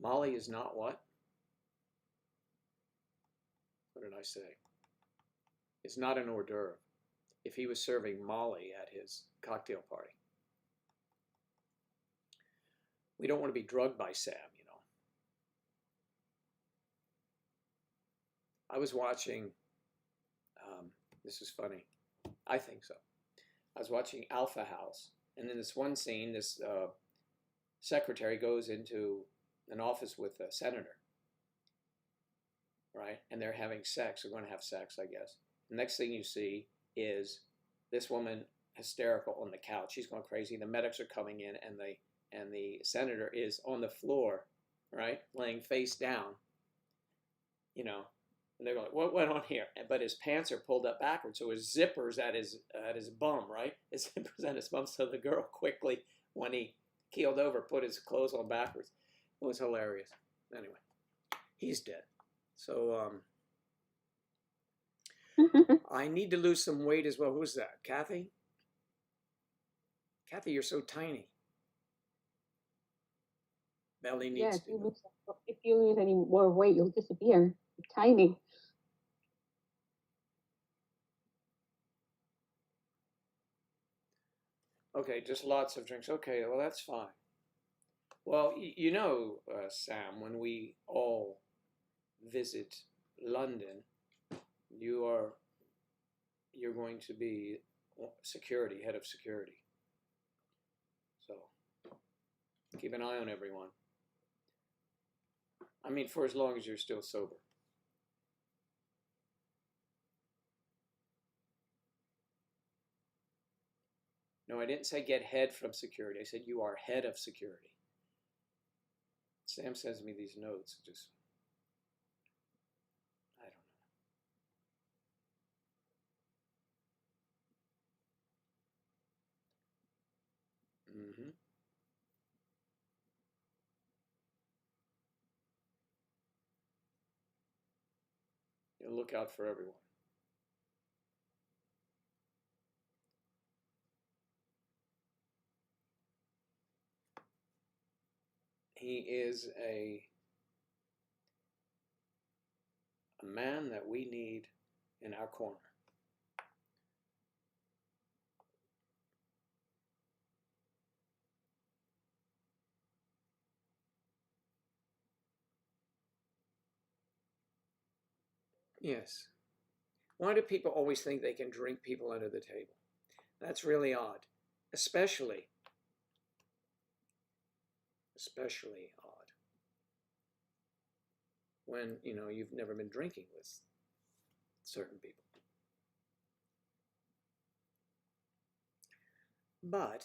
Molly is not what? What did I say? It's not an hors d'oeuvre. If he was serving Molly at his cocktail party. We don't want to be drugged by Sam, you know. I was watching, this is funny. I think so. I was watching Alpha House, and in this one scene, this secretary goes into an office with a senator, right? And they're having sex. They're going to have sex, I guess. The next thing you see is this woman hysterical on the couch. She's going crazy. The medics are coming in, and the senator is on the floor, right, laying face down, you know. And they're like, what went on here? But his pants are pulled up backwards, so his zipper's at his bum, right? His zipper's at his bum, so the girl quickly, when he keeled over, put his clothes on backwards. It was hilarious. Anyway, he's dead. So I need to lose some weight as well. Who's that? Kathy? Kathy, you're so tiny. Belly needs to. If you lose any more weight, you'll disappear. You're tiny. Okay, just lots of drinks. Okay, well, that's fine. Well, you know, Sam, when we all visit London, you're going to be security, head of security. So keep an eye on everyone. I mean, for as long as you're still sober. No, I didn't say get head from security. I said you are head of security. Sam sends me these notes. Just, I don't know. Mm-hmm. You'll look out for everyone. He is a man that we need in our corner. Yes. Why do people always think they can drink people under the table? That's really odd. Especially odd when, you know, you've never been drinking with certain people. But,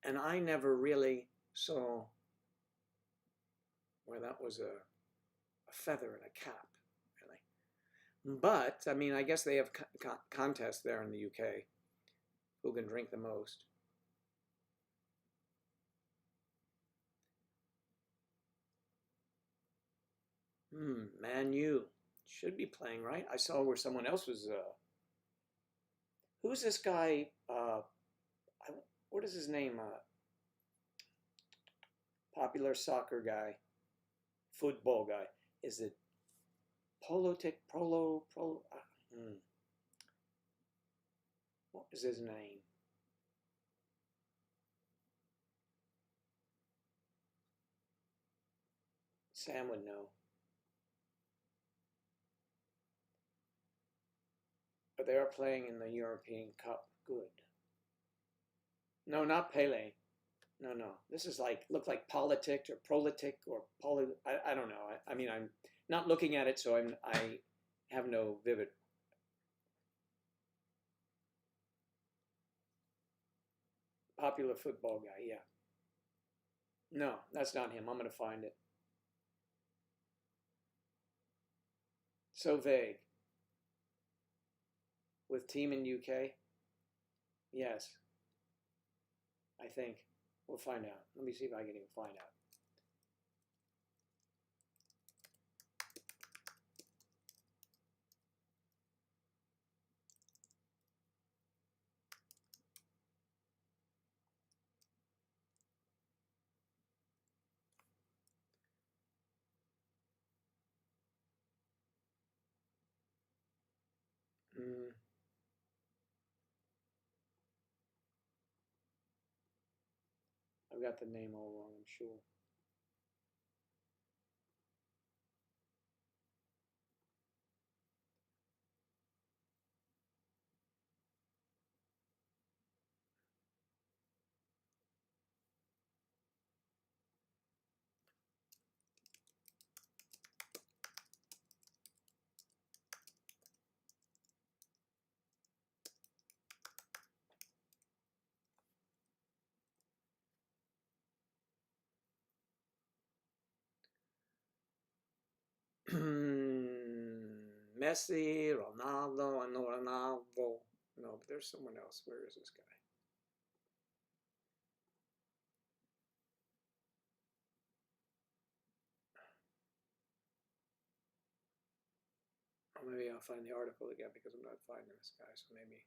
and I never really saw where that was a feather in a cap, really. But, I mean, I guess they have contests there in the UK, who can drink the most. Man U should be playing, right? I saw where someone else was, who's this guy, what is his name? Popular soccer guy, football guy. Is it What is his name? Sam would know. But they are playing in the European Cup. Good. No, not Pele. No, no. This is like, look like Politic or Prolitic or I don't know. I mean, I'm not looking at it, so I have no vivid. Popular football guy, yeah. No, that's not him. I'm going to find it. So vague. With team in UK? Yes. I think. We'll find out. Let me see if I can even find out. I've got the name all wrong, I'm sure. Messi, Ronaldo, I know Ronaldo. No, but there's someone else. Where is this guy? Oh, maybe I'll find the article again because I'm not finding this guy, so maybe.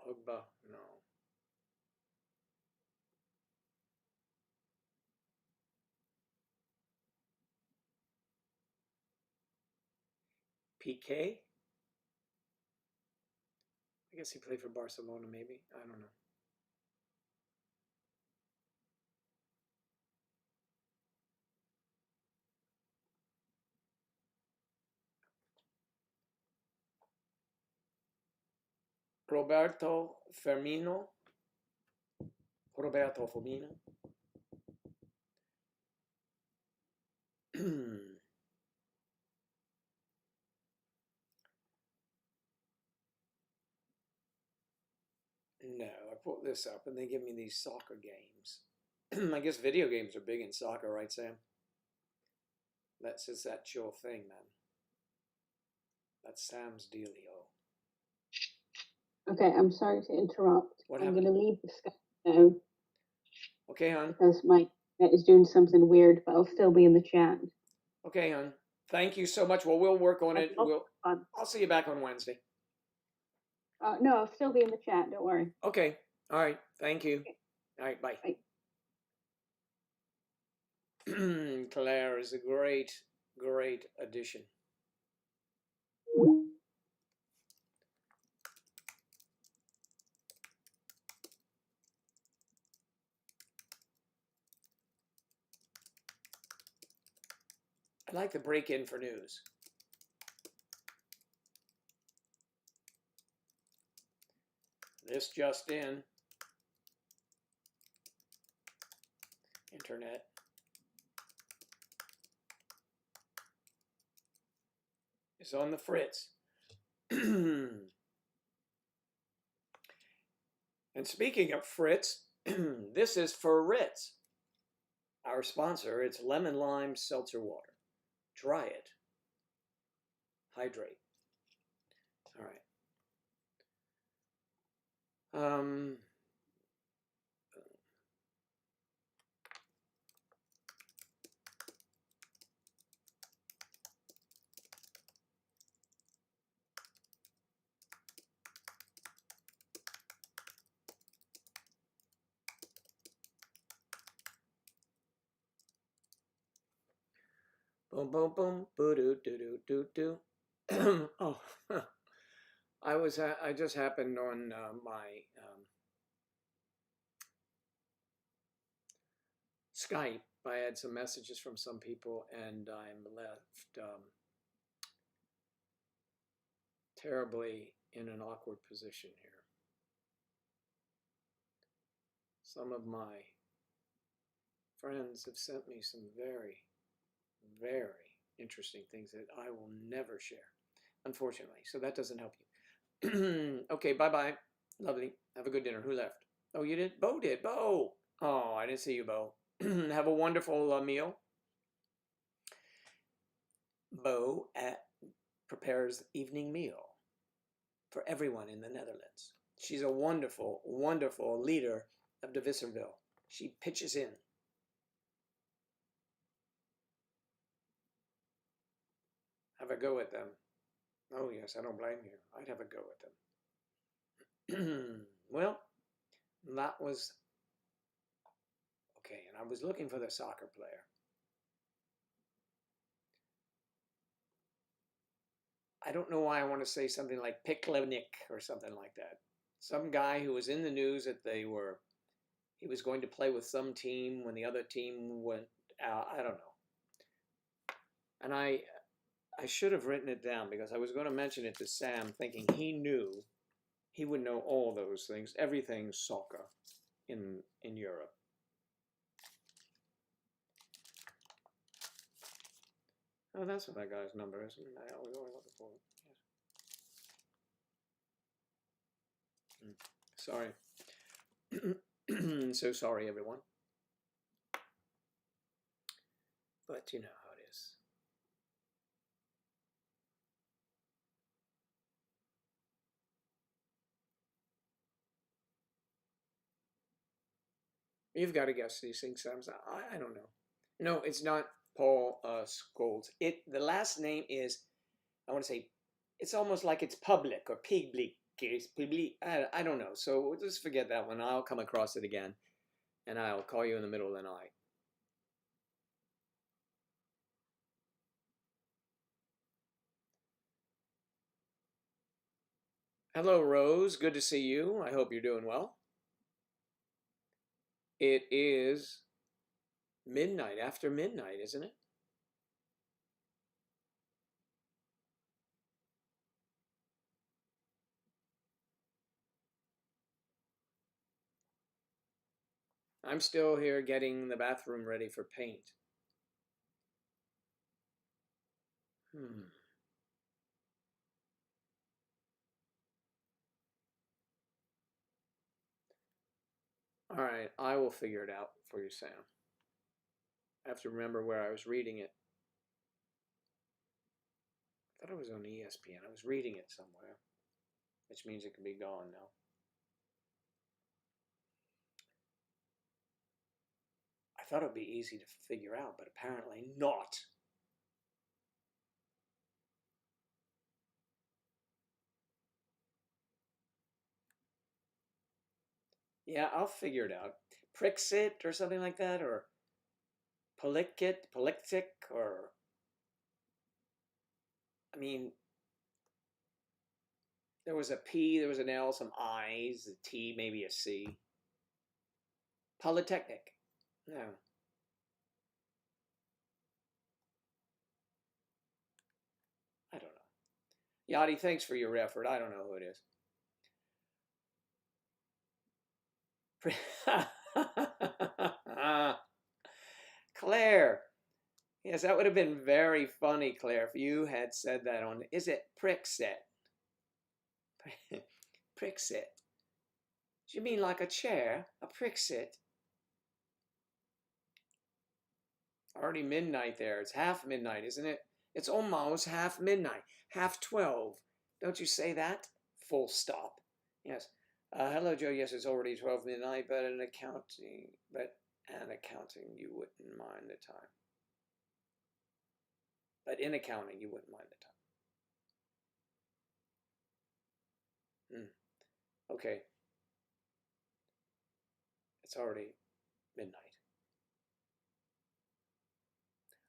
Ogba, no. PK? I guess he played for Barcelona, maybe. I don't know. Roberto Firmino. Roberto Firmino. No, I pulled this up and they give me these soccer games. I guess video games are big in soccer, right, Sam? That's your thing, man. That's Sam's dealio. Okay, I'm sorry to interrupt. What I'm happened? going to leave the Skype now. Okay, hon. Because my net is doing something weird, but I'll still be in the chat. Okay, hon. Thank you so much. Well, we'll work on it. I'll see you back on Wednesday. No, I'll still be in the chat. Don't worry. Okay. All right. Thank you. Okay. All right. Bye. Bye. Claire is a great, great addition. I'd like to break in for news. This just in. internet. Is on the fritz. And speaking of fritz, this is for Ritz. Our sponsor, it's lemon lime seltzer water. Try it. Hydrate. All right. Boom, boom, boom, boo doo doo doo doo doo. Oh, I just happened on my Skype. I had some messages from some people, and I'm left terribly in an awkward position here. Some of my friends have sent me some very, very interesting things that I will never share, unfortunately. So that doesn't help you. Okay, bye-bye. Lovely. Have a good dinner. Who left? Oh, you did? Bo did. Bo! Oh, I didn't see you, Bo. Have a wonderful meal. Bo prepares evening meal for everyone in the Netherlands. She's a wonderful, wonderful leader of de Visserville. She pitches in. Have a go at them. Oh, yes, I don't blame you. I'd have a go at them. Well, that was okay, and I was looking for the soccer player. I don't know why I want to say something like Piklevnik or something like that. Some guy who was in the news that he was going to play with some team when the other team went out. I don't know. And I should have written it down because I was going to mention it to Sam thinking he would know all those things, everything soccer in Europe. Oh, that's what that guy's number is. I was always looking for it. Yes. Sorry. So sorry, everyone. But you know how it is. You've got to guess these things, Sam. I don't know. No, it's not Paul Scholes. The last name is, I want to say, it's almost like it's public or public. I don't know. So we'll just forget that one. I'll come across it again, and I'll call you in the middle of the night. Hello, Rose. Good to see you. I hope you're doing well. It is midnight, after midnight, isn't it? I'm still here getting the bathroom ready for paint. All right, I will figure it out for you, Sam. I have to remember where I was reading it. I thought it was on ESPN. I was reading it somewhere, which means it could be gone now. I thought it would be easy to figure out, but apparently not. Yeah, I'll figure it out. Prixit or something like that, or Polikit, or I mean, there was a P, there was an L, some I's, a T, maybe a C. Polytechnic. No. I don't know. Yachty, thanks for your effort. I don't know who it is. Claire. Yes, that would have been very funny, Claire, if you had said that on, is it Prickset? Prickset. Do you mean like a chair? A Prickset? Already midnight there. It's half midnight, isn't it? It's almost half midnight. Half 12. Don't you say that? Full stop. Yes. Hello, Joe. Yes, it's already 12 midnight, but an accounting, you wouldn't mind the time. But in accounting, you wouldn't mind the time. Okay. It's already midnight.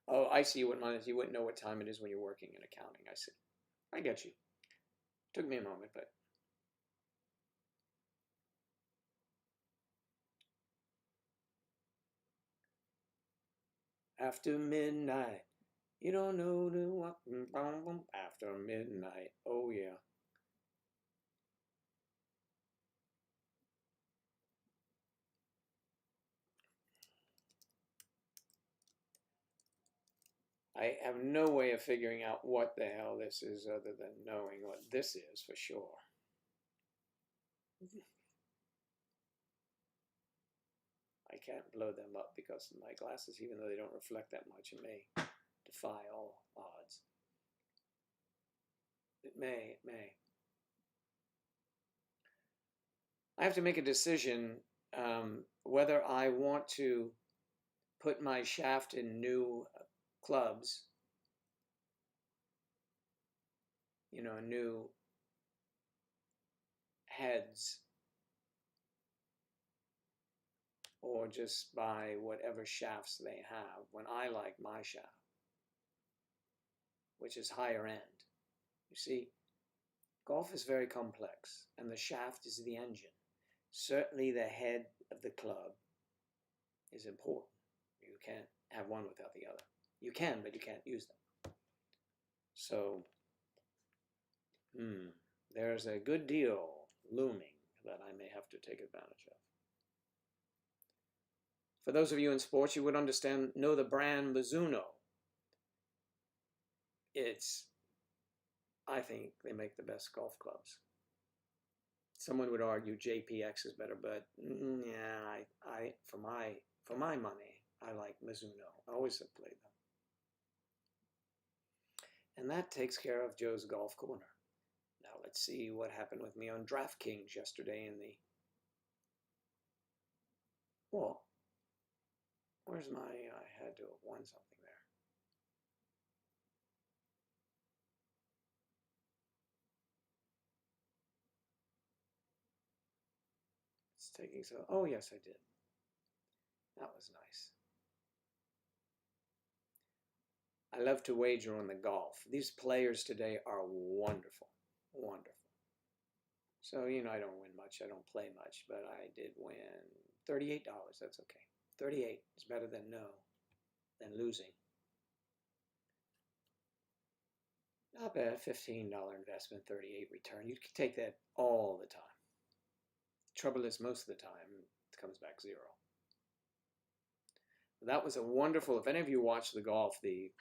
Oh, I see. You wouldn't mind. You wouldn't know what time it is when you're working in accounting. I see. I get you. Took me a moment, but after midnight, you don't know the what after midnight. Oh yeah. I have no way of figuring out what the hell this is other than knowing what this is for sure. I can't blow them up because of my glasses, even though they don't reflect that much. It may defy all odds. It may. I have to make a decision whether I want to put my shaft in new clubs, new heads, or just buy whatever shafts they have when I like my shaft, which is higher end. You see, golf is very complex, and the shaft is the engine. Certainly the head of the club is important. You can't have one without the other. You can, but you can't use them. So, there's a good deal looming that I may have to take advantage of. For those of you in sports, you would know the brand Mizuno. I think they make the best golf clubs. Someone would argue JPX is better, but yeah, for my money, I like Mizuno. I always have played them. And that takes care of Joe's Golf Corner. Now let's see what happened with me on DraftKings yesterday in the... Well, where's my... I had to have won something there. It's taking so... Oh, yes, I did. That was nice. I love to wager on the golf. These players today are wonderful. Wonderful. So, I don't win much. I don't play much, but I did win $38. That's okay. 38 is better than losing. Not bad. $15 investment, 38 return. You can take that all the time. Trouble is, most of the time, it comes back zero. That was a wonderful, if any of you watch the golf, the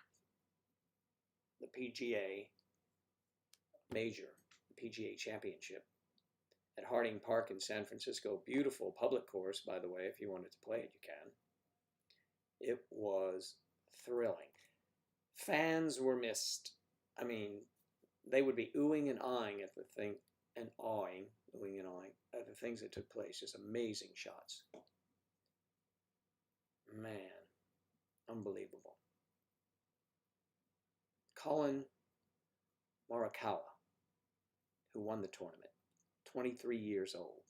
PGA Major, the PGA Championship at Harding Park in San Francisco. Beautiful public course, by the way. If you wanted to play it, you can. It was thrilling. Fans were missed. I mean, they would be oohing and eyeing at the thing, and oohing and eyeing at the things that took place. Just amazing shots. Man, unbelievable. Colin Morikawa, who won the tournament, 23 years old.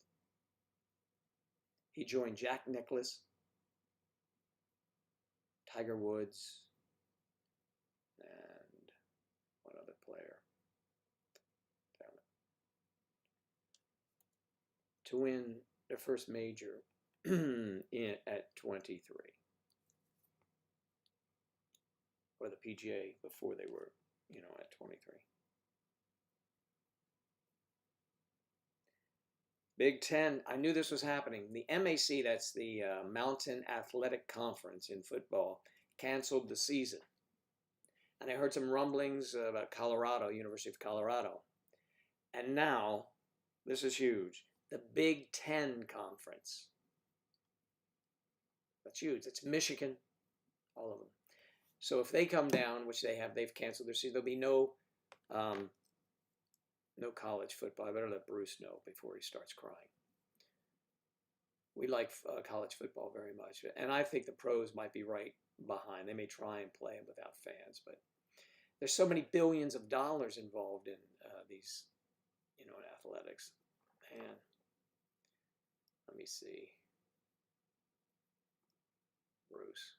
He joined Jack Nicklaus, Tiger Woods, and what other player? Damn it. To win their first major at 23. Or the PGA before they were, at 23. Big Ten, I knew this was happening. The MAC, that's the Mountain Athletic Conference in football, canceled the season. And I heard some rumblings about Colorado, University of Colorado. And now, this is huge, the Big Ten Conference. That's huge. It's Michigan, all of them. So if they come down, which they have, they've canceled their season. There'll be no college football. I better let Bruce know before he starts crying. We like college football very much, and I think the pros might be right behind. They may try and play them without fans, but there's so many billions of dollars involved in these, in athletics. Man, let me see. Bruce.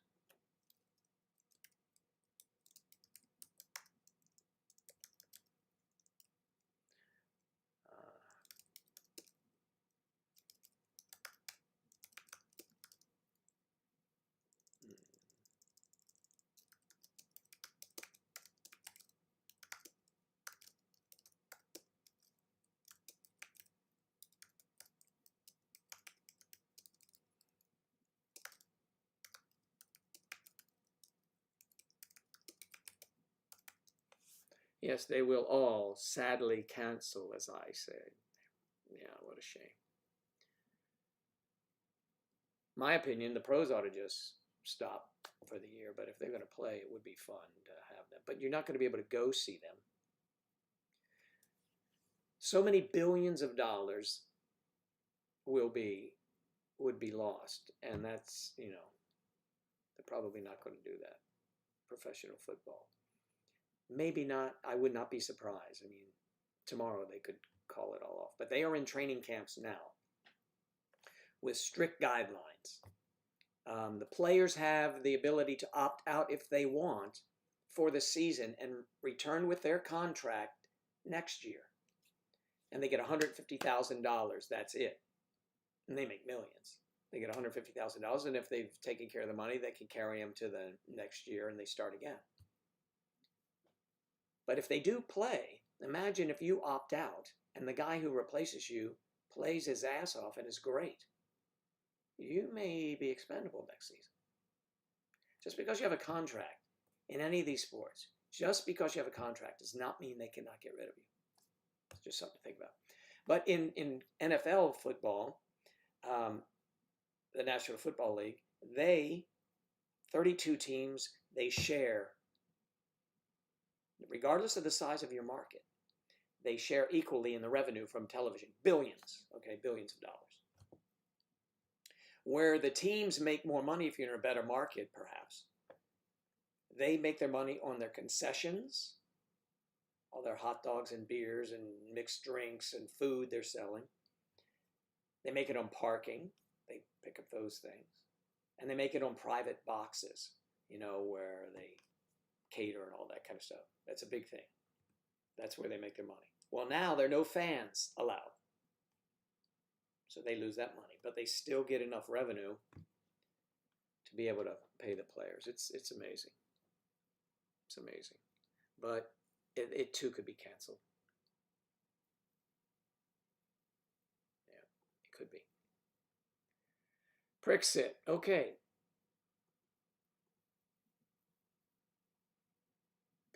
Yes, they will all sadly cancel, as I said. Yeah, what a shame. My opinion, the pros ought to just stop for the year, but if they're going to play, it would be fun to have them. But you're not going to be able to go see them. So many billions of dollars would be lost, and that's, they're probably not going to do that. Professional football. Maybe not. I would not be surprised. I mean, tomorrow they could call it all off. But they are in training camps now with strict guidelines. The players have the ability to opt out if they want for the season and return with their contract next year. And they get $150,000. That's it. And they make millions. They get $150,000, and if they've taken care of the money, they can carry them to the next year and they start again. But if they do play, imagine if you opt out and the guy who replaces you plays his ass off and is great. You may be expendable next season. Just because you have a contract in any of these sports, just because you have a contract does not mean they cannot get rid of you. It's just something to think about. But in NFL football, the National Football League, 32 teams, they share, regardless of the size of your market, they share equally in the revenue from television. Billions, okay, billions of dollars. Where the teams make more money if you're in a better market, perhaps, they make their money on their concessions, all their hot dogs and beers and mixed drinks and food they're selling. They make it on parking. They pick up those things. And they make it on private boxes, where they cater and all that kind of stuff. That's a big thing. That's where they make their money. Well, now there are no fans allowed. So they lose that money. But they still get enough revenue to be able to pay the players. It's amazing. It's amazing. But it too could be canceled. Yeah, it could be. Brexit. Okay.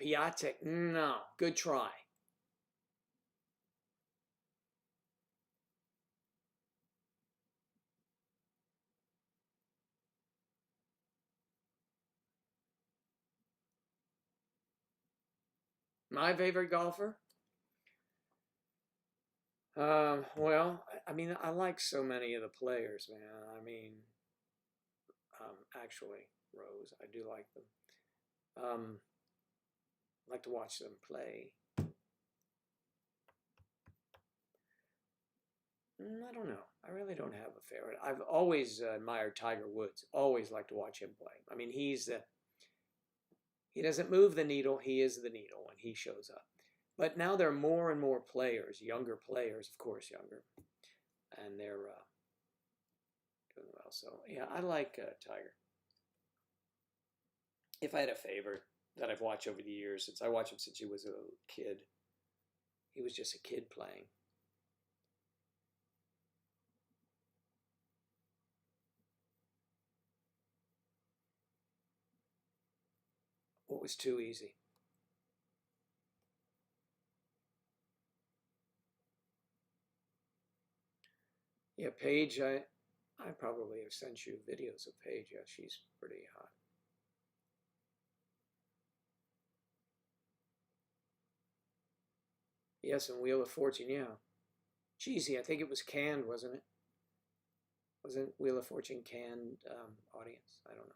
Piatek. No. Good try. My favorite golfer? Well, I mean, I like so many of the players, man. I mean, actually, Rose, I do like them. I like to watch them play. I don't know. I really don't have a favorite. I've always admired Tiger Woods. Always liked to watch him play. I mean, he doesn't move the needle. He is the needle when he shows up. But now there are more and more players, younger players, of course, younger, and they're doing well. So yeah, I like Tiger. If I had a favorite that I've watched over the years, since I watched him since he was a kid, he was just a kid playing. What was too easy? Yeah, Paige, I probably have sent you videos of Paige. Yeah, she's pretty hot. Yes, and Wheel of Fortune, yeah. Cheesy, I think it was canned, wasn't it? Wasn't Wheel of Fortune canned audience? I don't know.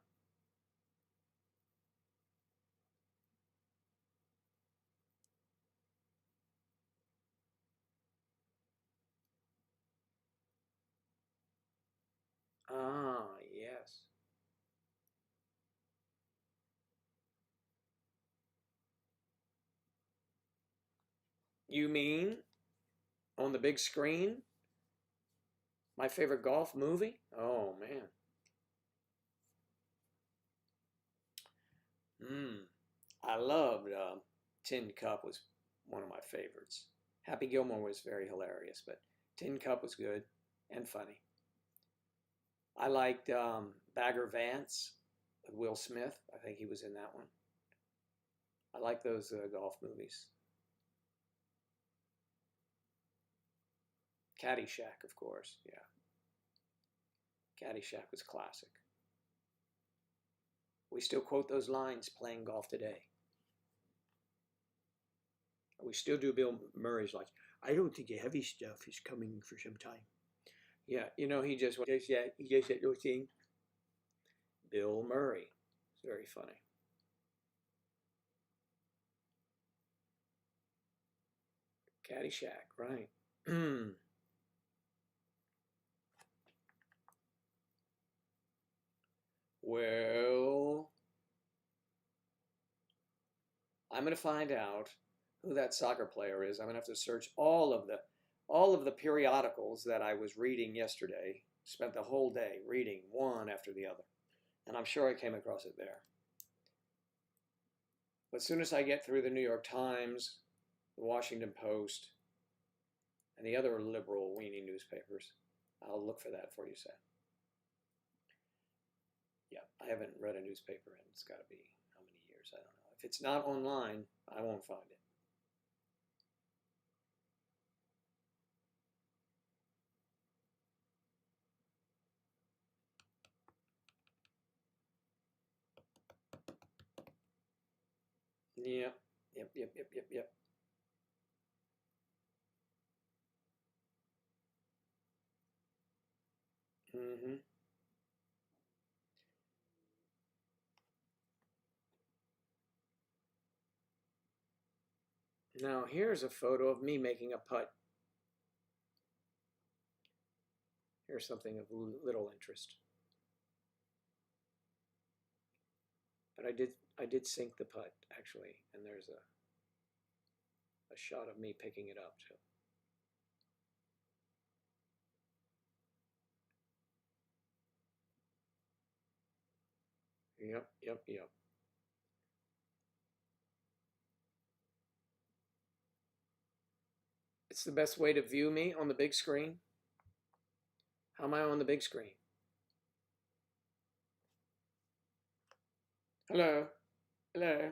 Ah, yes. You mean on the big screen? My favorite golf movie? Oh, man. I loved Tin Cup was one of my favorites. Happy Gilmore was very hilarious, but Tin Cup was good and funny. I liked Bagger Vance with Will Smith. I think he was in that one. I like those golf movies. Caddyshack, of course. Yeah. Caddyshack was classic. We still quote those lines playing golf today. We still do Bill Murray's like, I don't think the heavy stuff is coming for some time. Yeah, you know, he does that little thing. Bill Murray. It's very funny. Caddyshack, right. Well, I'm going to find out who that soccer player is. I'm going to have to search all of the periodicals that I was reading yesterday. Spent the whole day reading one after the other. And I'm sure I came across it there. But as soon as I get through the New York Times, the Washington Post, and the other liberal weenie newspapers, I'll look for that for you, Seth. Yeah, I haven't read a newspaper in, it's got to be how many years? I don't know. If it's not online, I won't find it. Yep. Mm-hmm. Now here's a photo of me making a putt. Here's something of little interest. But I did sink the putt actually, and there's a shot of me picking it up too. Yep. It's the best way to view me on the big screen. How am I on the big screen? Hello? Hello?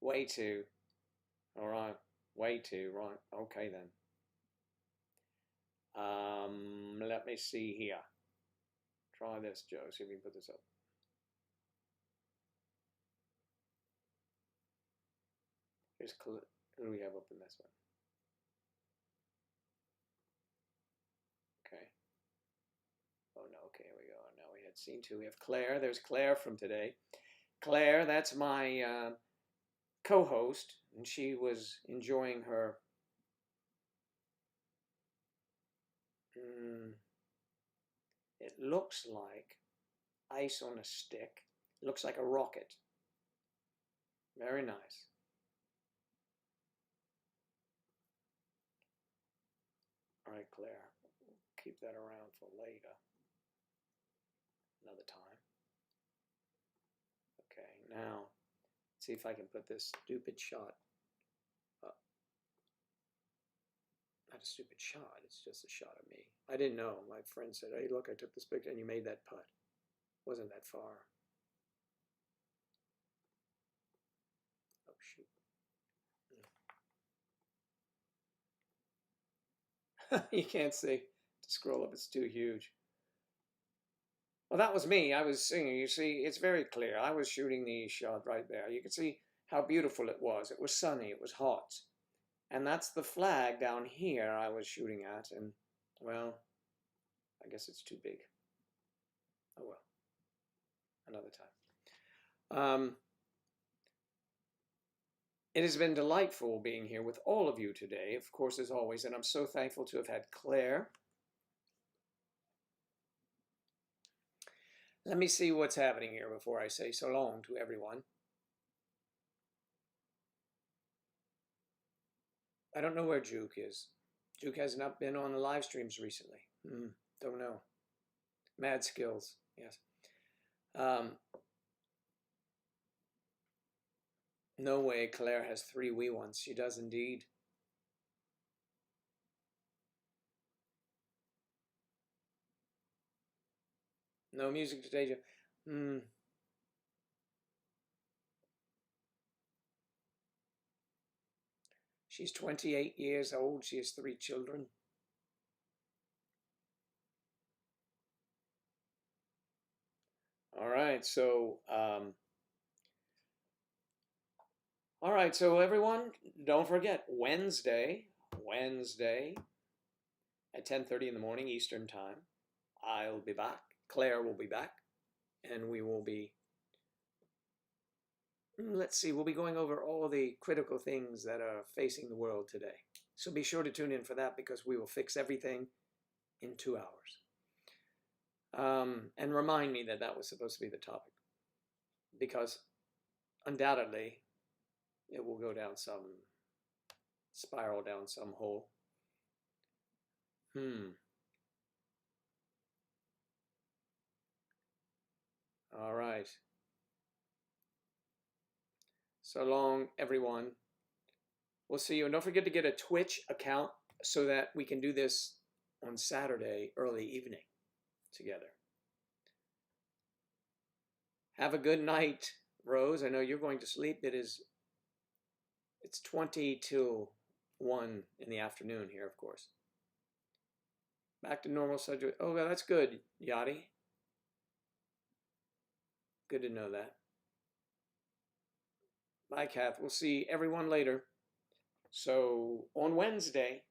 Way too. All right. Way too. Right. Okay then. Let me see here. Try this, Joe. See if we can put this up. Here's who do we have up in this one? Okay. Oh no. Okay, here we go. Now we had scene two. We have Claire. There's Claire from today. Claire, that's my co-host, and she was enjoying her. It looks like ice on a stick. It looks like a rocket. Very nice. All right, Claire. Keep that around for later. Another time. Okay, now let's see if I can put this stupid shot up. not a stupid shot. It's just a shot of me. I didn't know. My friend said, "Hey, look, I took this picture and you made that putt. Wasn't that far." Oh, shoot. You can't see. To scroll up, it's too huge. Well, that was me. I was singing. You see, it's very clear. I was shooting the shot right there. You can see how beautiful it was. It was sunny. It was hot. And that's the flag down here I was shooting at. And, well, I guess it's too big. Oh, well. Another time. It has been delightful being here with all of you today, of course, as always. And I'm so thankful to have had Claire. Let me see what's happening here before I say so long to everyone. I don't know where Juke is. Juke has not been on the live streams recently. Don't know. Mad skills, yes. No way Claire has 3 wee ones. She does indeed. No music today. She's 28 years old. She has 3 children. All right, so everyone, don't forget Wednesday at 10:30 in the morning Eastern time. I'll be back. Claire will be back, and we will be, let's see, we'll be going over all the critical things that are facing the world today. So be sure to tune in for that, because we will fix everything in 2 hours. And remind me that that was supposed to be the topic, because undoubtedly it will go down some spiral, down some hole. All right. So long, everyone. We'll see you. And don't forget to get a Twitch account so that we can do this on Saturday early evening together. Have a good night, Rose. I know you're going to sleep. It's 20 till 1 in the afternoon here, of course. Back to normal subject. Oh, well, that's good, Yachty. Good to know that. Bye, Kath. We'll see everyone later. So on Wednesday,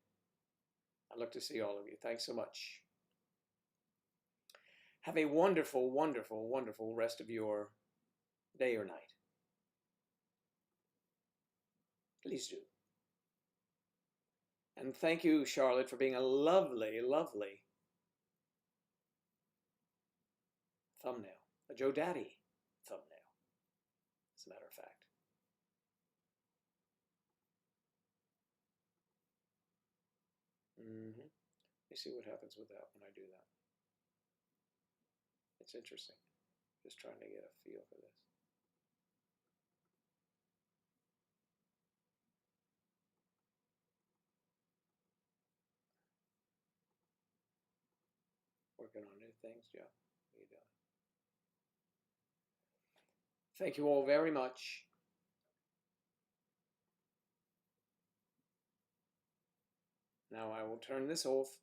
I'd love to see all of you. Thanks so much. Have a wonderful, wonderful, wonderful rest of your day or night. Please do. And thank you, Charlotte, for being a lovely, lovely thumbnail. A Joe Daddy thumbnail, as a matter of fact. Let me see what happens with that when I do that. It's interesting. Just trying to get a feel for this. Working on new things, Joe. What are you doing? Thank you all very much. Now I will turn this off.